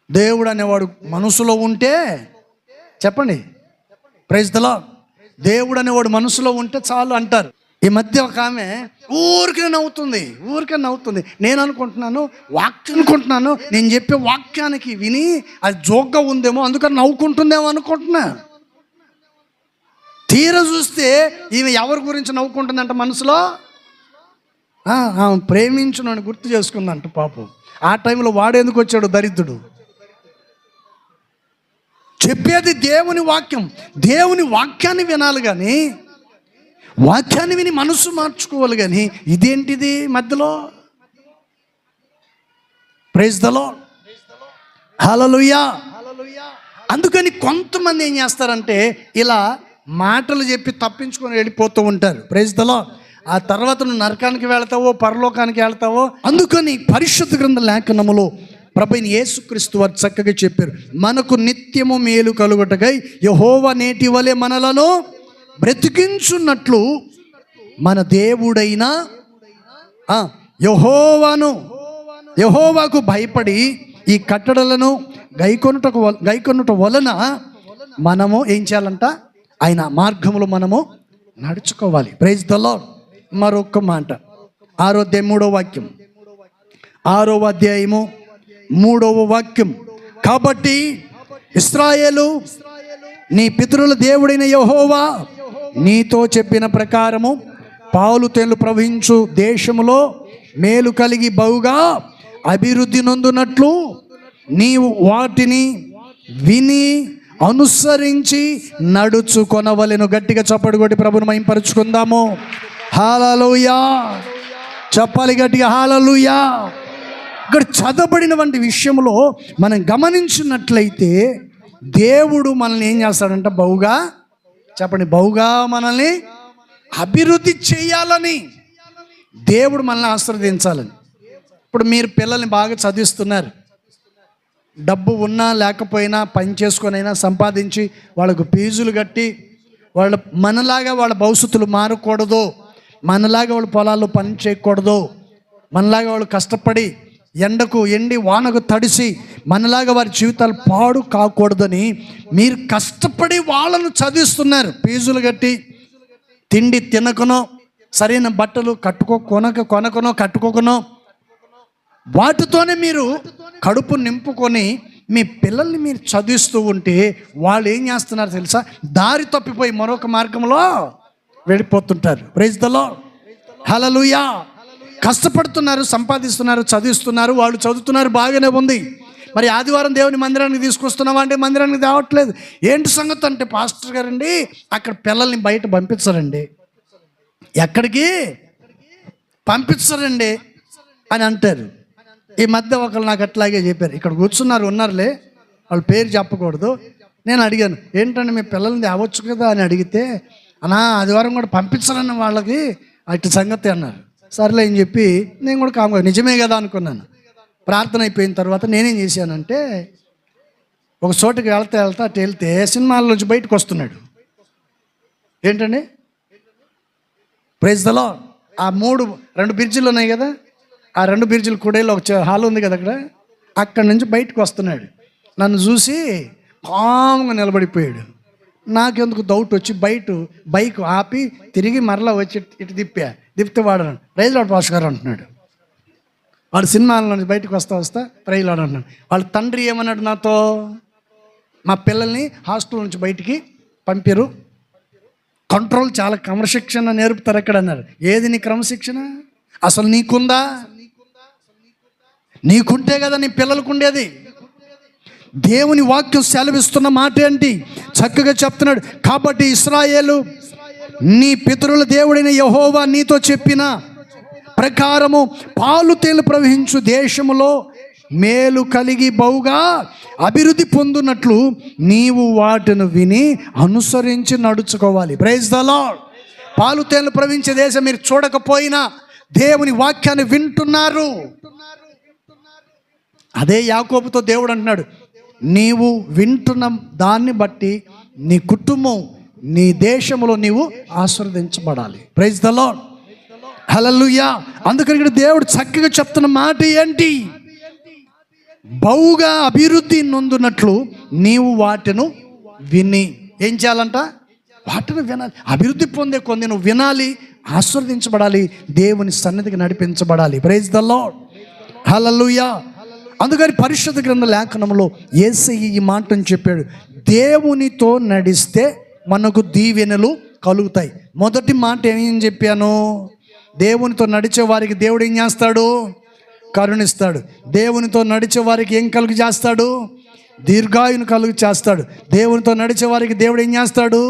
దేవుడు అనేవాడు మనసులో ఉంటే, చెప్పండి ప్రైజ్ ద లార్డ్, దేవుడు అనేవాడు మనసులో ఉంటే చాలు అంటారు. ఈ మధ్య ఒక ఆమె ఊరికే నవ్వుతుంది. నేను అనుకుంటున్నాను నేను చెప్పే వాక్యానికి విని అది జోక్గా ఉందేమో అందుకని నవ్వుకుంటుందేమో అనుకుంటున్నా. తీర చూస్తే ఈమె ఎవరి గురించి నవ్వుకుంటుందంట మనసులో? ప్రేమించునని గుర్తు చేసుకుందంట. పాపం ఆ టైంలో వాడేందుకు వచ్చాడు దరిద్రుడు. చెప్పేది దేవుని వాక్యం, దేవుని వాక్యాన్ని వినాలి కానీ, వాక్యాన్ని విని మనసు మార్చుకోవాలి కానీ ఇదేంటిది మధ్యలో? Praise the Lord, hallelujah. అందుకని కొంతమంది ఏం చేస్తారంటే ఇలా మాటలు చెప్పి తప్పించుకొని వెళ్ళిపోతూ ఉంటారు. Praise the Lord. ఆ తర్వాత నువ్వు నరకానికి వెళ్తావో పరలోకానికి వెళ్తావో. అందుకని పరిశుద్ధ గ్రంథ లేఖనములో ప్రభువైన యేసుక్రీస్తు వారు చక్కగా చెప్పారు, మనకు నిత్యము మేలు కలుగుటకై యెహోవా నేటి వలె మనలను బ్రతికించున్నట్లు మన దేవుడైన యెహోవాకు భయపడి ఈ కట్టడలను గైకొనుట వలన మనము ఏం చేయాలంట? ఆయన మార్గములో మనము నడుచుకోవాలి. Praise the Lord. మరొక మాట, 6వ అధ్యాయము 3వ వాక్యం. కాబట్టి ఇశ్రాయేలు నీ పితరుల దేవుడైన యెహోవా నీతో చెప్పిన ప్రకారము పాలు తేళ్లు ప్రవహించు దేశములో మేలు కలిగి బహుగా అభివృద్ధి నొందునట్లు నీవు వాటిని విని అనుసరించి నడుచుకొనవలెను. గట్టిగా చప్పటి కొట్టి ప్రభువును మహింపరుచుకుందాము. హల్లెలూయా. చెప్పాలి గట్టిగా, హల్లెలూయా. ఇక్కడ చదవబడినటువంటి విషయంలో మనం గమనించినట్లయితే దేవుడు మనల్ని ఏం చేస్తాడంట? బహుగా, చెప్పండి, బహుగా మనల్ని అభివృద్ధి చేయాలని, దేవుడు మనల్ని ఆశీర్వదించాలని. ఇప్పుడు మీరు పిల్లల్ని బాగా చదివిస్తున్నారు, డబ్బు ఉన్నా లేకపోయినా పని చేసుకొనైనా సంపాదించి వాళ్ళకు ఫీజులు కట్టి మనలాగా వాళ్ళ భవిష్యత్తులు మారకూడదు, మనలాగా వాళ్ళు పొలాల్లో పని చేయకూడదు, మనలాగా వాళ్ళు కష్టపడి ఎండకు ఎండి వానకు తడిసి మనలాగా వారి జీవితాలు పాడు కాకూడదని మీరు కష్టపడి వాళ్ళను చదివిస్తున్నారు. ఫీజులు కట్టి, తిండి తినకనో, సరైన బట్టలు కట్టుకోకనో వాటితోనే మీరు కడుపు నింపుకొని మీ పిల్లల్ని మీరు చదివిస్తూ ఉంటే వాళ్ళు ఏం చేస్తున్నారు తెలుసా? దారి తప్పిపోయి మరొక మార్గంలో వెళ్ళిపోతుంటారు. ప్రైజ్ ద లార్డ్, హల్లెలూయా. కష్టపడుతున్నారు, సంపాదిస్తున్నారు, చదివిస్తున్నారు, వాళ్ళు చదువుతున్నారు, బాగానే ఉంది. మరి ఆదివారం దేవుని మందిరానికి తీసుకొస్తున్నావా అంటే మందిరానికి తేవట్లేదు. ఏంటి సంగతి అంటే, పాస్టర్ గారండి అక్కడ పిల్లల్ని బయట పంపించరండి, ఎక్కడికి పంపించరండి అని అంటారు. ఈ మధ్య ఒకరు నాకు అట్లాగే చెప్పారు, ఇక్కడ ఉన్నారులే, వాళ్ళ పేరు చెప్పకూడదు. నేను అడిగాను, ఏంటంటే మీ పిల్లల్ని తేవచ్చు కదా అని అడిగితే, అన్నా ఆదివారం కూడా పంపించరన్న వాళ్ళకి అటు సంగతి అన్నారు. సర్లే అని చెప్పి నేను కూడా కామ్గా నిజమే కదా అనుకున్నాను. ప్రార్థన అయిపోయిన తర్వాత నేనేం చేశానంటే, ఒక చోటుకి వెళ్తే సినిమాల నుంచి బయటకు వస్తున్నాడు. ఏంటండి? Praise the Lord. ఆ 2 బ్రిడ్జిలు ఉన్నాయి కదా, ఆ 2 బ్రిడ్జిలు కూడేలో ఒక హాల్ ఉంది కదా, అక్కడి నుంచి బయటకు వస్తున్నాడు. నన్ను చూసి కామ్గా నిలబడిపోయాడు. నాకెందుకు డౌట్ వచ్చి బైక్ ఆపి తిరిగి మరలా వచ్చి ఇటు తిప్పితే వాడు ప్రైజ్ లార్డ్ పాస్టర్ గారు అంటున్నాడు. వాడు సినిమాల నుంచి బయటకు వస్తా ప్రైజ్ లార్డ్ అంటున్నాడు. వాళ్ళ తండ్రి ఏమన్నాడు నాతో, మా పిల్లల్ని హాస్టల్ నుంచి బయటికి పంపారు, కంట్రోల్ చాలా క్రమశిక్షణ నేర్పుతారు అక్కడ అన్నారు. ఏది నీ క్రమశిక్షణ? అసలు నీకుందా? నీకుంటే కదా నీ పిల్లలకు ఉండేది. దేవుని వాక్యం సెలవిస్తున్న మాట ఏంటి? చక్కగా చెప్తున్నాడు. కాబట్టి ఇశ్రాయేలు, నీ పితరుల దేవుడైన యెహోవా నీతో చెప్పిన ప్రకారము పాలు తేలు ప్రవహించు దేశములో మేలు కలిగి బహుగా అభివృద్ధి పొందునట్లు నీవు వాటిని విని అనుసరించి నడుచుకోవాలి. Praise the Lord. పాలు తేలు ప్రవహించే దేశం మీరు చూడకపోయినా దేవుని వాక్యాన్ని వింటున్నారు. అదే యాకోబుతో దేవుడు అంటున్నాడు, నీవు వింటున్న దాన్ని బట్టి నీ కుటుంబం, నీ దేశంలో నీవు ఆశీర్వదించబడాలి. Praise the Lord. హల్లెలూయా. అందుకని ఇక్కడ దేవుడు చక్కగా చెప్తున్న మాట ఏంటి? బహుగా అభివృద్ధి నొందునట్లు నీవు వాటిని విని ఏం చేయాలంట? వాటిని వినాలి. అభివృద్ధి పొందే కొన్ని నువ్వు వినాలి, ఆశీర్వదించబడాలి, దేవుని సన్నిధికి నడిపించబడాలి. Praise the Lord. హల్లెలూయా. అందుకని పరిశుద్ధ గ్రంథ లేఖనంలో యేసయ్య ఈ మాటను చెప్పాడు, దేవునితో నడిస్తే మనకు దీవెనలు కలుగుతాయి. మొదటి మాట ఏం చెప్పాను? దేవునితో నడిచే వారికి దేవుడు ఏం చేస్తాడు? కరుణిస్తాడు. దేవునితో నడిచే వారికి ఏం కలుగు చేస్తాడు? దీర్ఘాయును కలుగు చేస్తాడు. దేవునితో నడిచే వారికి దేవుడు ఏం చేస్తాడు?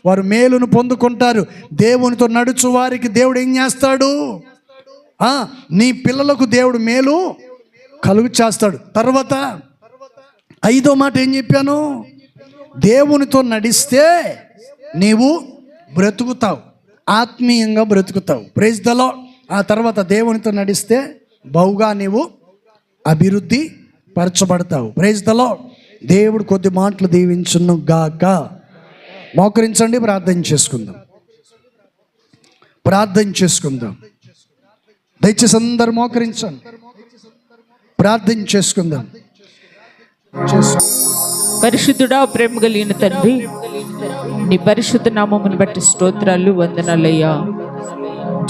వారు మేలును పొందుకుంటారు. దేవునితో నడుచు వారికి దేవుడు ఏం చేస్తాడు? నీ పిల్లలకు దేవుడు మేలు కలుగు చేస్తాడు. తర్వాత 5వ మాట ఏం చెప్పాను? దేవునితో నడిస్తే నీవు బ్రతుకుతావు, ఆత్మీయంగా బ్రతుకుతావు. Praise the Lord. ఆ తర్వాత దేవునితో నడిస్తే బహుగా నీవు అభివృద్ధి పరచబడతావు. Praise the Lord. దేవుడు కొద్ది మాటలు దీవించును గాక. మోకరించండి, ప్రార్థన చేసుకుందాం. దయచేసి అందరు మోకరించండి, ప్రార్థన చేసుకుందాం. పరిశుద్ధుడా, ప్రేమ కలిగిన తండ్రి, నీ పరిశుద్ధ నామమును బట్టి స్తోత్రాలు, వందనాలయ్యా.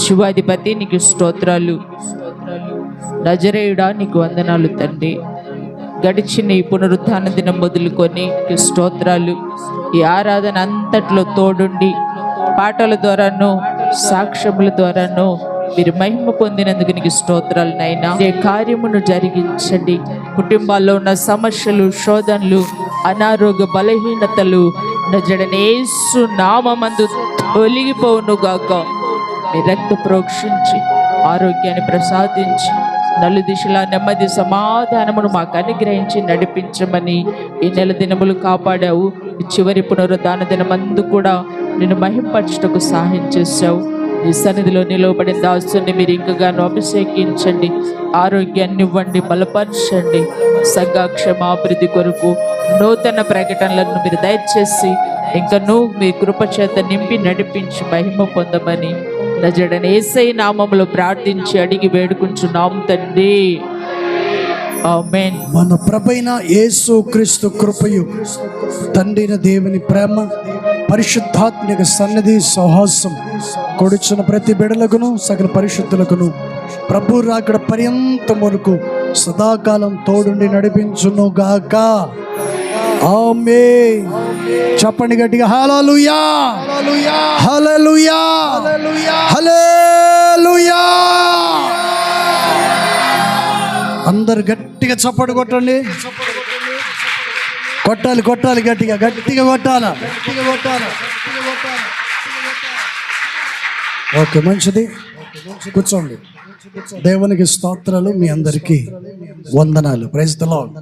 శివాధిపతి నీకు స్తోత్రాలు, నజరేయుడా నీకు వందనాలు తండ్రి. గడిచిన ఈ పునరుత్థాన దినం మొదలుకొని నీకు స్తోత్రాలు. ఈ ఆరాధన అంతట్లో తోడుండి పాటల ద్వారాను సాక్ష్యముల ద్వారాను మీరు మహిమ పొందినందుకు నీకు స్తోత్రాలు నైనా. ఏ కార్యమును జరిగించండి. కుటుంబాల్లో ఉన్న సమస్యలు, శోధనలు, అనారోగ్య బలహీనతలు నజరేయుడైన యేసు నామమందు తొలగిపోవును గాక. మీ రక్త ప్రోక్షించి ఆరోగ్యాన్ని ప్రసాదించి నలుదిశలా నెమ్మది సమాధానమును మాకు అనుగ్రహించి నడిపించమని ఈ నెల దినములు కాపాడావు. ఈ చివరి పునరుద్ధాన దినమందు కూడా నిన్ను మహింపరచుటకు సహాయం చేశావు. నీ సన్నిధిలో నిలవబడిన దాసుని మీరు ఇంకగానో అభిషేకించండి, ఆరోగ్యాన్ని ఇవ్వండి, బలపరచండి. సంఘక్షేమాభివృద్ధి కొరకు నూతన ప్రకటనలను మీరు దయచేసి ఇంకనూ మీ కృప చేత నింపి నడిపించి మహిమ పొందమని నజరేయుడైన యేసయ్య నామములో ప్రార్థించి అడిగి వేడుకుంటున్నాము తండ్రి. ఆమేన్. మన ప్రభువైన యేసు క్రీస్తు కృపయు, తండ్రిన దేవుని ప్రేమ, పరిశుద్ధాత్మిక సన్నిధి సహవాసం కొడుచున్న ప్రతి బిడలకును సకల పరిశుద్ధులకును ప్రభు రాకడ పర్యంతం వరకు సదాకాలం తోడుండి నడిపించును గాక. ఆమేన్. చెప్పండి గట్టిగా, హల్లెలూయా, హల్లెలూయా, హల్లెలూయా. అందరు గట్టిగా చప్పటి కొట్టండి. కొట్టాలి, గట్టిగా కొట్టాలా. ఓకే, మంచిది. కూర్చోండి. దేవునికి స్తోత్రాలు. మీ అందరికీ వందనాలు. Praise the lord.